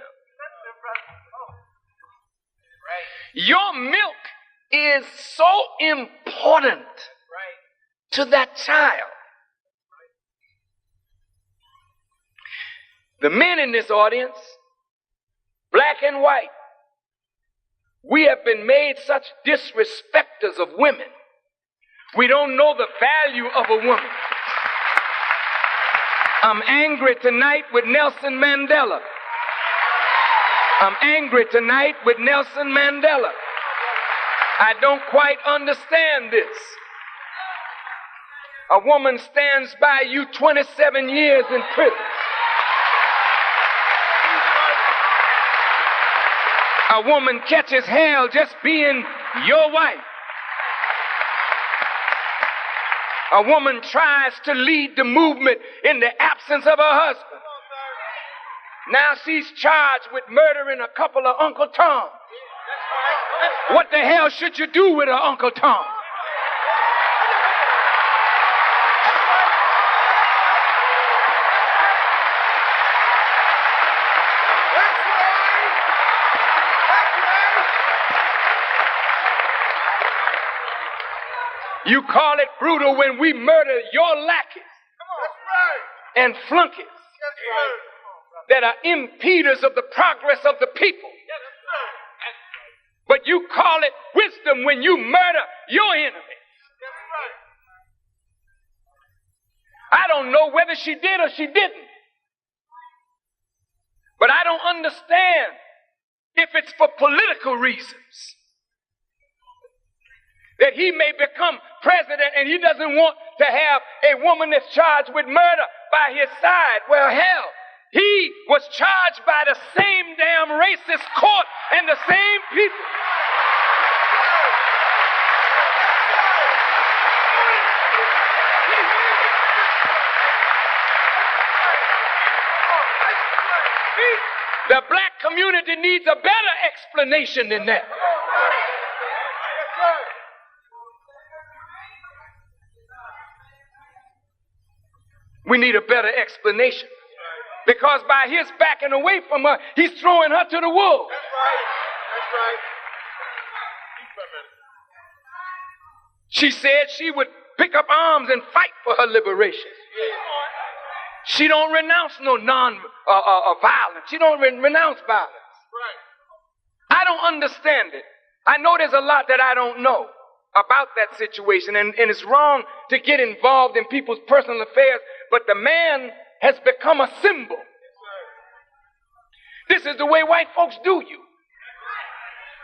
Your milk is so important to that child. The men in this audience, black and white, we have been made such disrespecters of women. We don't know the value of a woman. I'm angry tonight with Nelson Mandela. I'm angry tonight with Nelson Mandela. I don't quite understand this. A woman stands by you 27 years in prison. A woman catches hell just being your wife. A woman tries to lead the movement in the absence of her husband. Now she's charged with murdering a couple of Uncle Toms. What the hell should you do with an Uncle Tom? You call it brutal when we murder your lackeys and flunkies that are impeders of the progress of the people. But you call it wisdom when you murder your enemies. I don't know whether she did or she didn't. But I don't understand if it's for political reasons that he may become president and he doesn't want to have a woman that's charged with murder by his side. Well, hell, he was charged by the same damn racist court and the same people. The black community needs a better explanation than that. We need a better explanation. Because by his backing away from her, he's throwing her to the wolves. That's right. She said she would pick up arms and fight for her liberation. She don't renounce no violence. She don't renounce violence. I don't understand it. I know there's a lot that I don't know about that situation, and it's wrong to get involved in people's personal affairs, but the man has become a symbol. This is the way white folks do you.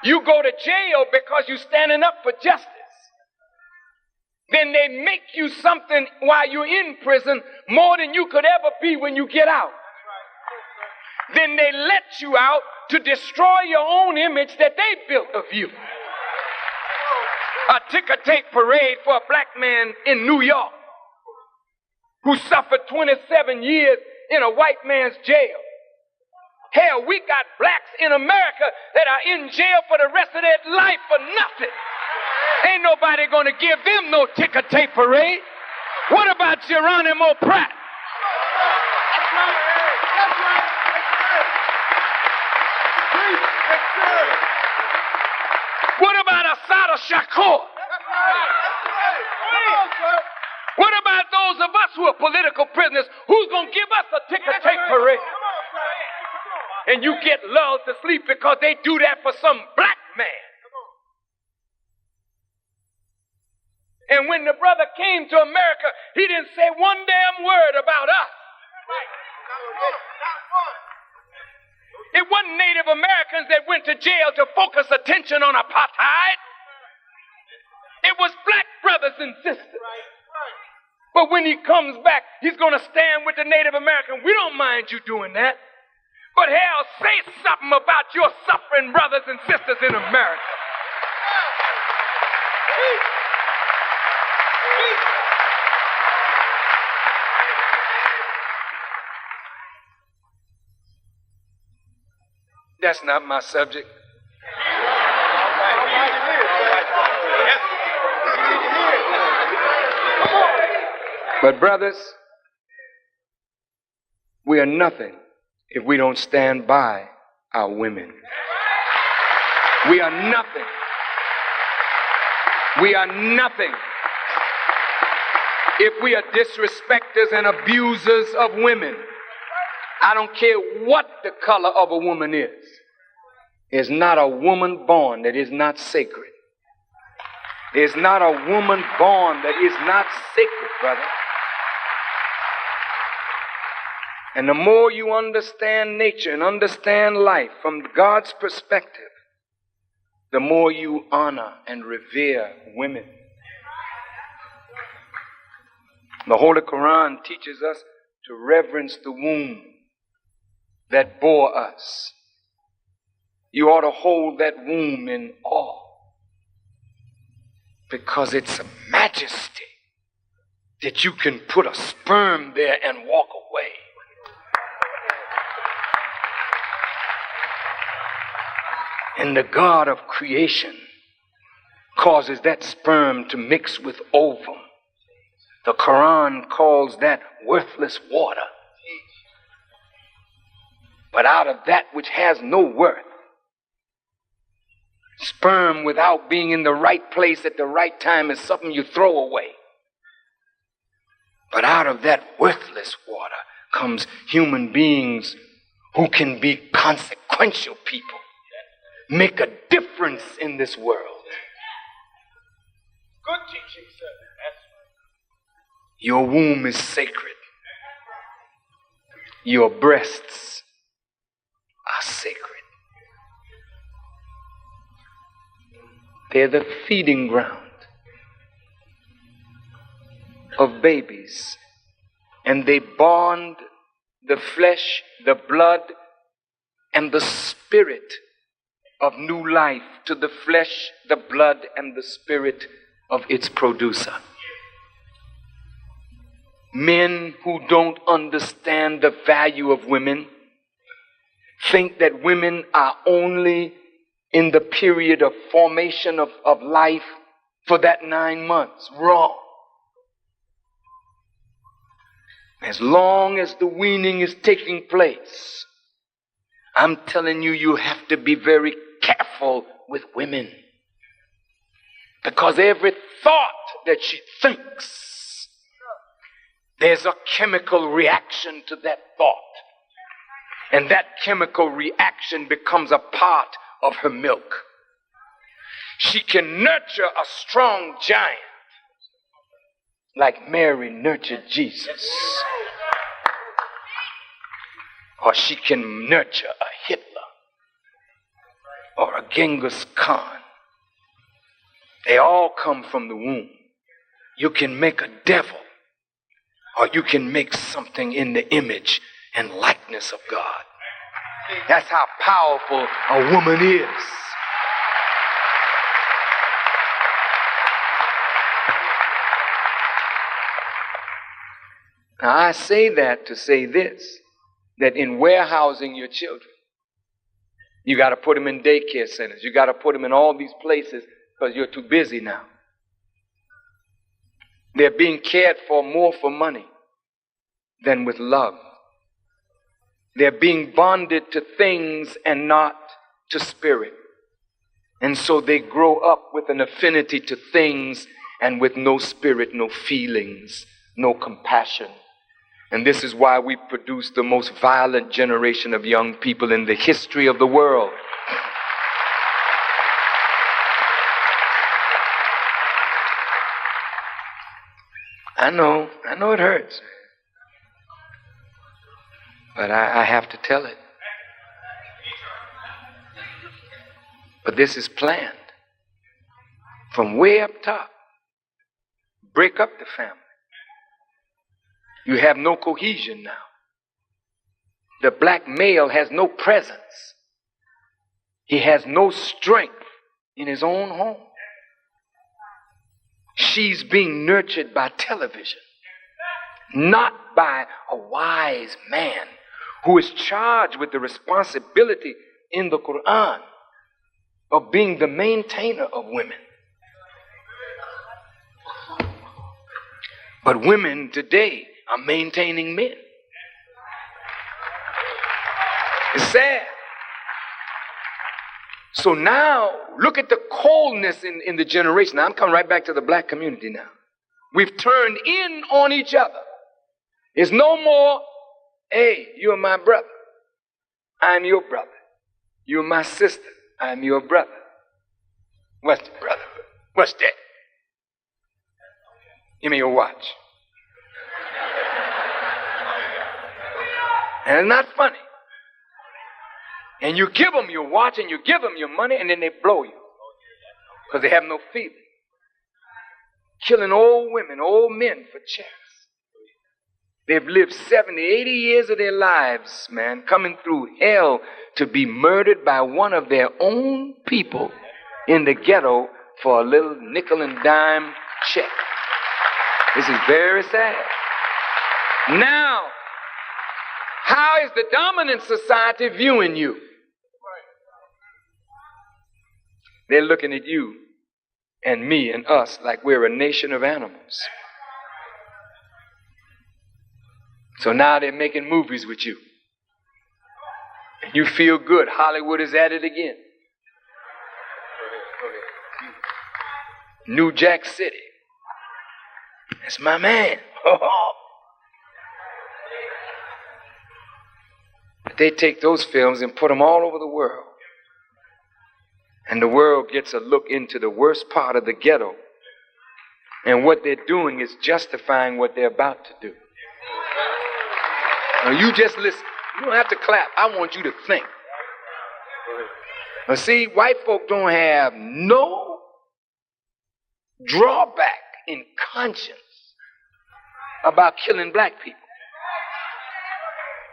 You go to jail because you're standing up for justice. Then they make you something while you're in prison more than you could ever be when you get out. Then they let you out to destroy your own image that they built of you. A ticker-tape parade for a black man in New York who suffered 27 years in a white man's jail. Hell, we got blacks in America that are in jail for the rest of their life for nothing. Ain't nobody gonna give them no ticker-tape parade. What about Geronimo Pratt? What about Assata Shakur? What about those of us who are political prisoners? Who's going to give us a ticker-tape parade? And you get lulled to sleep because they do that for some black man. And when the brother came to America, he didn't say one damn word about us. It wasn't Native Americans that went to jail to focus attention on apartheid. It was black brothers and sisters. But when he comes back, he's going to stand with the Native American. We don't mind you doing that. But hell, say something about your suffering brothers and sisters in America. That's not my subject. But brothers, we are nothing if we don't stand by our women. We are nothing. We are nothing if we are disrespecters and abusers of women. I don't care what the color of a woman is. There's not a woman born that is not sacred. There's not a woman born that is not sacred, brother. And the more you understand nature and understand life from God's perspective, the more you honor and revere women. The Holy Quran teaches us to reverence the womb that bore us. You ought to hold that womb in awe because it's a majesty that you can put a sperm there and walk away. And the God of creation causes that sperm to mix with ovum. The Quran calls that worthless water. But out of that which has no worth, sperm without being in the right place at the right time is something you throw away. But out of that worthless water comes human beings who can be consequential people, make a difference in this world. Good teaching, sir. That's right. Your womb is sacred. Your breasts are sacred. They're the feeding ground of babies. And they bond the flesh, the blood, and the spirit of new life to the flesh, the blood, and the spirit of its producer. Men who don't understand the value of women think that women are only in the period of formation of life for that 9 months. Wrong. As long as the weaning is taking place, I'm telling you, you have to be very careful with women. Because every thought that she thinks, there's a chemical reaction to that thought. And that chemical reaction becomes a part of her milk. She can nurture a strong giant like Mary nurtured Jesus. Or she can nurture a Hitler or a Genghis Khan. They all come from the womb. You can make a devil, or you can make something in the image and likeness of God. That's how powerful a woman is. Now, I say that to say this, that in warehousing your children, you got to put them in daycare centers. You got to put them in all these places because you're too busy now. They're being cared for more for money than with love. They're being bonded to things and not to spirit. And so they grow up with an affinity to things and with no spirit, no feelings, no compassion. And this is why we produce the most violent generation of young people in the history of the world. I know it hurts. But I have to tell it. But this is planned. From way up top. Break up the family. You have no cohesion now. The black male has no presence. He has no strength in his own home. She's being nurtured by television, not by a wise man who is charged with the responsibility in the Quran of being the maintainer of women. But women today are maintaining men. It's sad. So now, look at the coldness in the generation. Now, I'm coming right back to the black community now. We've turned in on each other. It's no more, hey, you're my brother. I'm your brother. You're my sister. I'm your brother. What's the brother? What's that? Give me your watch. And it's not funny. And you give them your watch and you give them your money and then they blow you. Because they have no feeling. Killing old women, old men for checks. They've lived 70, 80 years of their lives, man, coming through hell to be murdered by one of their own people in the ghetto for a little nickel and dime check. This is very sad. Now, how is the dominant society viewing you? They're looking at you and me and us like we're a nation of animals. So now they're making movies with you. And you feel good. Hollywood is at it again. New Jack City. That's my man. But they take those films and put them all over the world. And the world gets a look into the worst part of the ghetto. And what they're doing is justifying what they're about to do. Now you just listen. You don't have to clap. I want you to think. Now see, white folk don't have no drawback in conscience about killing black people.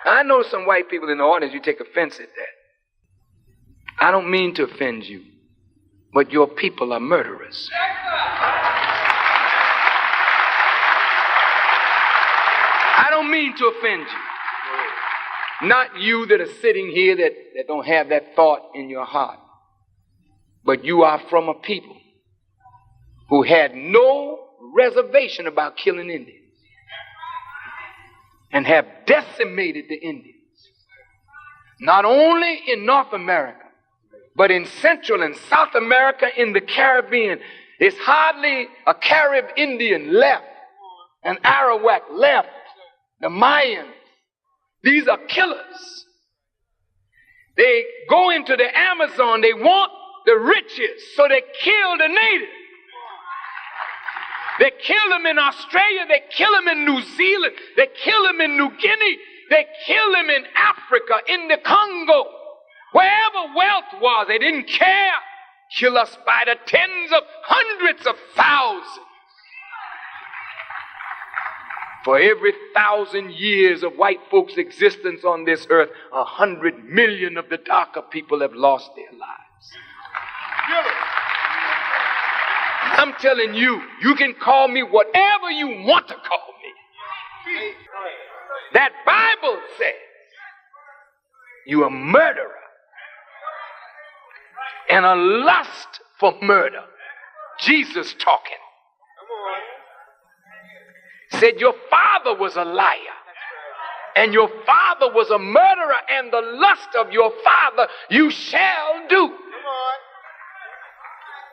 I know some white people in the audience, you take offense at that. I don't mean to offend you, but your people are murderers. I don't mean to offend you. Not you that are sitting here that don't have that thought in your heart. But you are from a people who had no reservation about killing Indians and have decimated the Indians. Not only in North America, but in Central and South America, in the Caribbean. There's hardly a Carib Indian left, an Arawak left, the Mayans. These are killers. They go into the Amazon, they want the riches, so they kill the natives. They kill them in Australia, they kill them in New Zealand, they kill them in New Guinea, they kill them in Africa, in the Congo. Wherever wealth was, they didn't care. Kill us by the tens of hundreds of thousands. For every 1,000 years of white folks' existence on this earth, 100 million of the darker people have lost their lives. I'm telling you, you can call me whatever you want to call me. That Bible says you're a murderer and a lust for murder. Jesus talking. Said your father was a liar and your father was a murderer, and the lust of your father you shall do.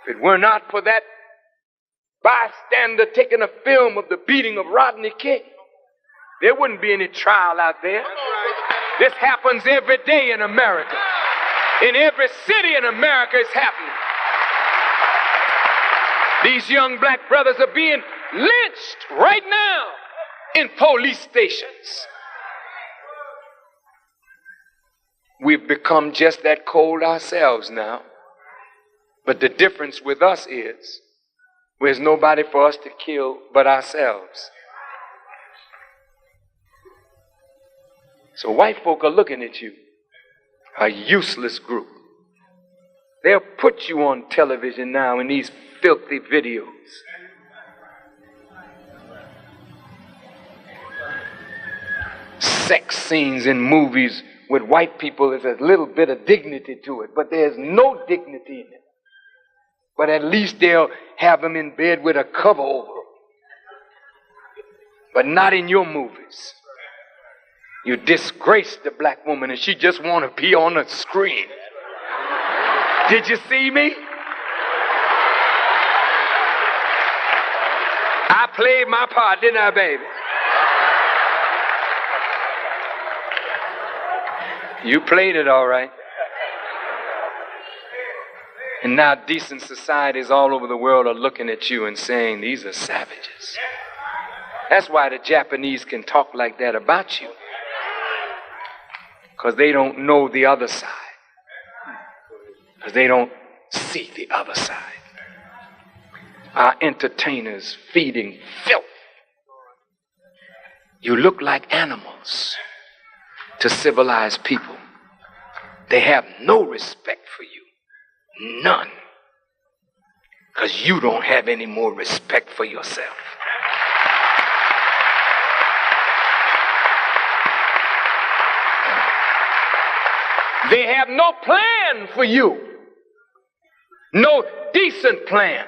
If it were not for that bystander taking a film of the beating of Rodney King, there wouldn't be any trial out there. This happens every day in America. In every city in America it's happening. These young black brothers are being lynched right now in police stations. We've become just that cold ourselves now. But the difference with us is there's nobody for us to kill but ourselves. So white folk are looking at you, a useless group. They'll put you on television now in these filthy videos. Sex scenes in movies with white people, there's a little bit of dignity to it, but there's no dignity in it. But at least they'll have them in bed with a cover over them. but not in your movies. You disgrace the black woman and she just want to be on the screen. Did you see me? I played my part, didn't I, baby? You played it all right. And now decent societies all over the world are looking at you and saying, these are savages. That's why the Japanese can talk like that about you. Because they don't know the other side. Because they don't see the other side. Our entertainers feeding filth. You look like animals to civilized people. They have no respect for you. None. Because you don't have any more respect for yourself. They have no plan for you. No decent plan.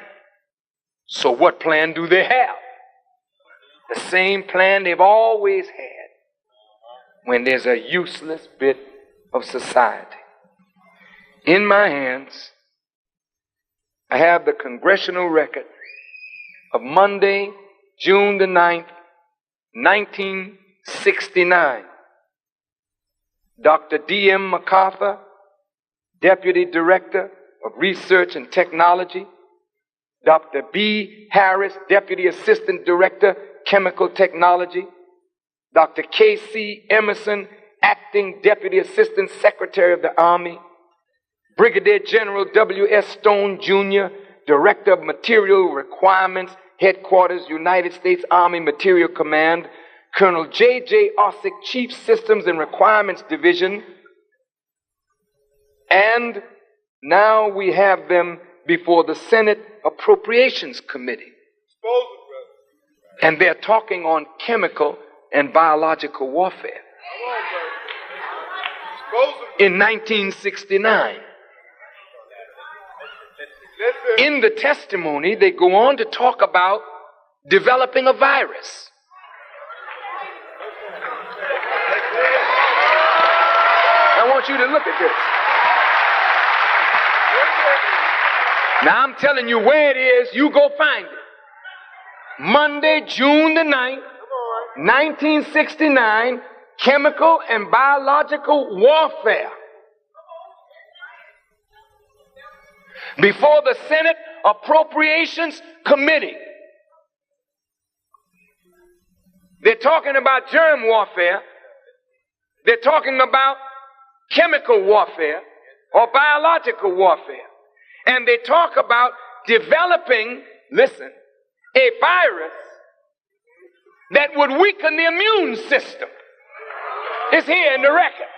So what plan do they have? The same plan they've always had when there's a useless bit of society. In my hands, I have the congressional record of Monday, June the 9th, 1969. Dr. D.M. MacArthur, Deputy Director of Research and Technology. Dr. B. Harris, Deputy Assistant Director, Chemical Technology. Dr. K.C. Emerson, Acting Deputy Assistant Secretary of the Army. Brigadier General W.S. Stone, Jr., Director of Material Requirements, Headquarters, United States Army Material Command. Colonel J.J. Ossick, Chief Systems and Requirements Division. And now we have them before the Senate Appropriations Committee. And they're talking on chemical and biological warfare. In 1969. In the testimony, they go on to talk about developing a virus. I want you to look at this. Now I'm telling you where it is, you go find it. Monday, June the 9th, 1969, chemical and biological warfare. Before the Senate Appropriations Committee. They're talking about germ warfare. They're talking about chemical warfare or biological warfare. And they talk about developing, listen, a virus that would weaken the immune system. It's here in the record.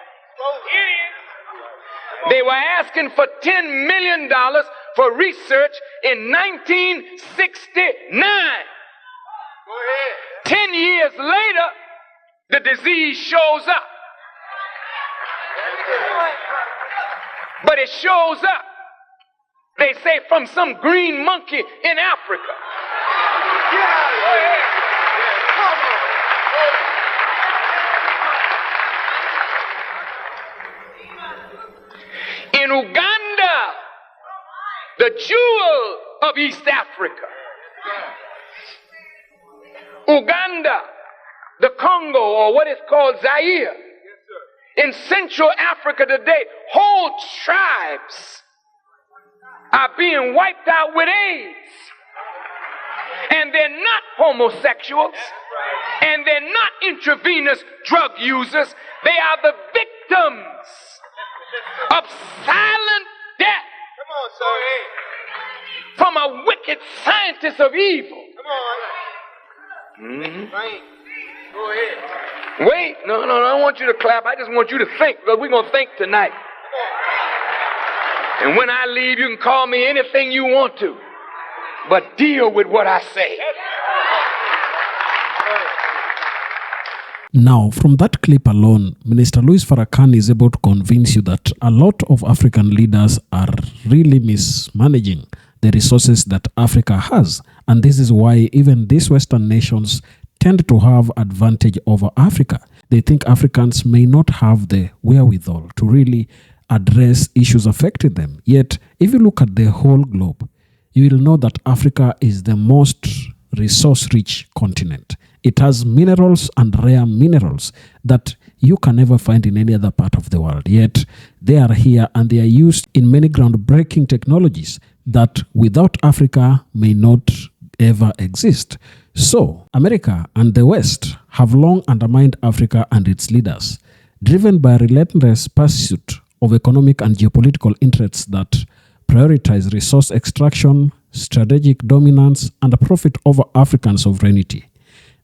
They were asking for $10 million for research in 1969. 10 years later, the disease shows up. But it shows up, they say, from some green monkey in Africa. In Uganda, the jewel of East Africa. Uganda, the Congo, or what is called Zaire. In Central Africa today, whole tribes are being wiped out with AIDS. And they're not homosexuals. And they're not intravenous drug users. They are the victims of silent death from a wicked scientist of evil. Go ahead. Wait, no, I don't want you to clap. I just want you to think, because we're going to think tonight. And when I leave, you can call me anything you want to, but deal with what I say. Now, from that clip alone, Minister Louis Farrakhan is able to convince you that a lot of African leaders are really mismanaging the resources that Africa has. And this is why even these Western nations tend to have advantage over Africa. They think Africans may not have the wherewithal to really address issues affecting them. Yet, if you look at the whole globe, you will know that Africa is the most resource-rich continent. It has minerals and rare minerals that you can never find in any other part of the world. Yet, they are here and they are used in many groundbreaking technologies that without Africa may not ever exist. So, America and the West have long undermined Africa and its leaders, driven by a relentless pursuit of economic and geopolitical interests that prioritize resource extraction, strategic dominance, and profit over African sovereignty.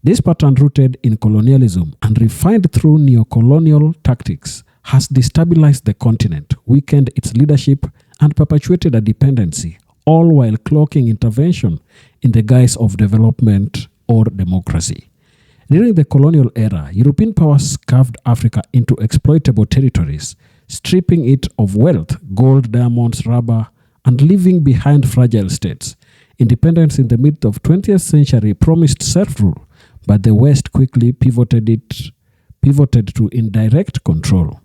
This pattern, rooted in colonialism and refined through neo-colonial tactics, has destabilized the continent, weakened its leadership, and perpetuated a dependency, all while cloaking intervention in the guise of development or democracy. During the colonial era, European powers carved Africa into exploitable territories, stripping it of wealth, gold, diamonds, rubber, and leaving behind fragile states. Independence in the mid of 20th century promised self-rule, but the West quickly pivoted to indirect control.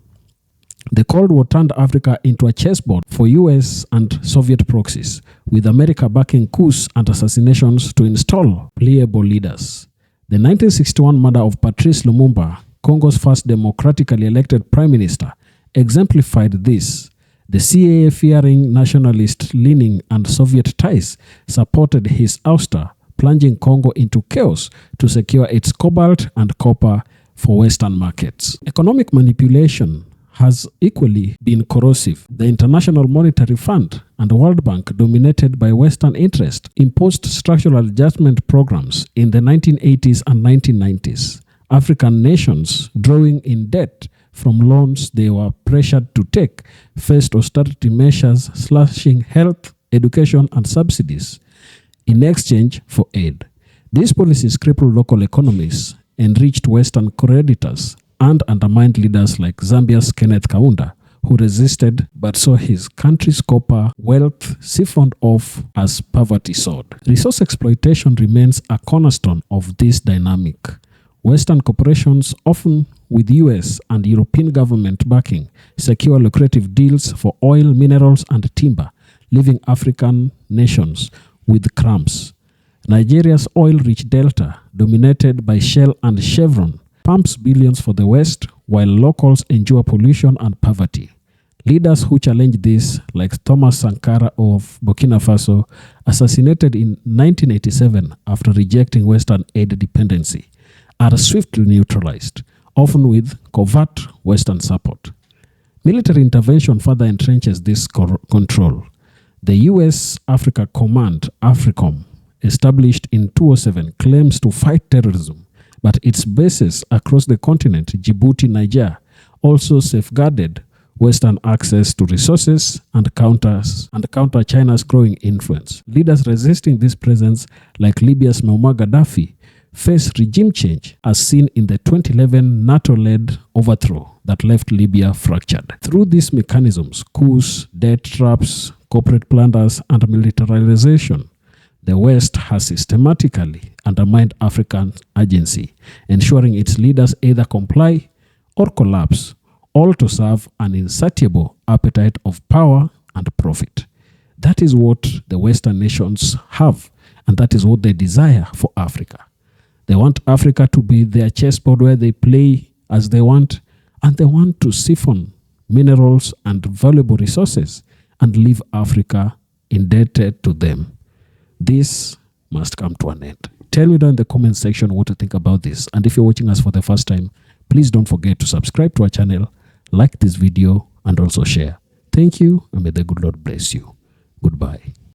The Cold War turned Africa into a chessboard for US and Soviet proxies, with America backing coups and assassinations to install pliable leaders. The 1961 murder of Patrice Lumumba, Congo's first democratically elected prime minister, exemplified this. The CAA, fearing nationalist-leaning and Soviet ties, supported his ouster, plunging Congo into chaos to secure its cobalt and copper for Western markets. Economic manipulation has equally been corrosive. The International Monetary Fund and the World Bank, dominated by Western interest, imposed structural adjustment programs in the 1980s and 1990s. African nations, drawing in debt from loans they were pressured to take, faced austerity measures, slashing health, education, and subsidies in exchange for aid. These policies crippled local economies, enriched Western creditors, and undermined leaders like Zambia's Kenneth Kaunda, who resisted but saw his country's copper wealth siphoned off as poverty soared. Resource exploitation remains a cornerstone of this dynamic. Western corporations, often with US and European government backing, secure lucrative deals for oil, minerals, and timber, leaving African nations with crumbs. Nigeria's oil-rich delta, dominated by Shell and Chevron, pumps billions for the West, while locals endure pollution and poverty. Leaders who challenge this, like Thomas Sankara of Burkina Faso, assassinated in 1987 after rejecting Western aid dependency, are swiftly neutralized, often with covert Western support. Military intervention further entrenches this control. The U.S. Africa Command, AFRICOM, established in 2007, claims to fight terrorism, but its bases across the continent, Djibouti, Niger, also safeguarded Western access to resources and counter China's growing influence. Leaders resisting this presence, like Libya's Muammar Gaddafi, face regime change, as seen in the 2011 NATO-led overthrow that left Libya fractured. Through these mechanisms, coups, debt traps, corporate plunders, and militarization, the West has systematically undermined African agency, ensuring its leaders either comply or collapse, all to serve an insatiable appetite of power and profit. That is what the Western nations have, and that is what they desire for Africa. They want Africa to be their chessboard where they play as they want, and they want to siphon minerals and valuable resources and leave Africa indebted to them. This must come to an end. Tell me down in the comment section what you think about this. And if you're watching us for the first time, please don't forget to subscribe to our channel, like this video, and also share. Thank you, and may the good Lord bless you. Goodbye.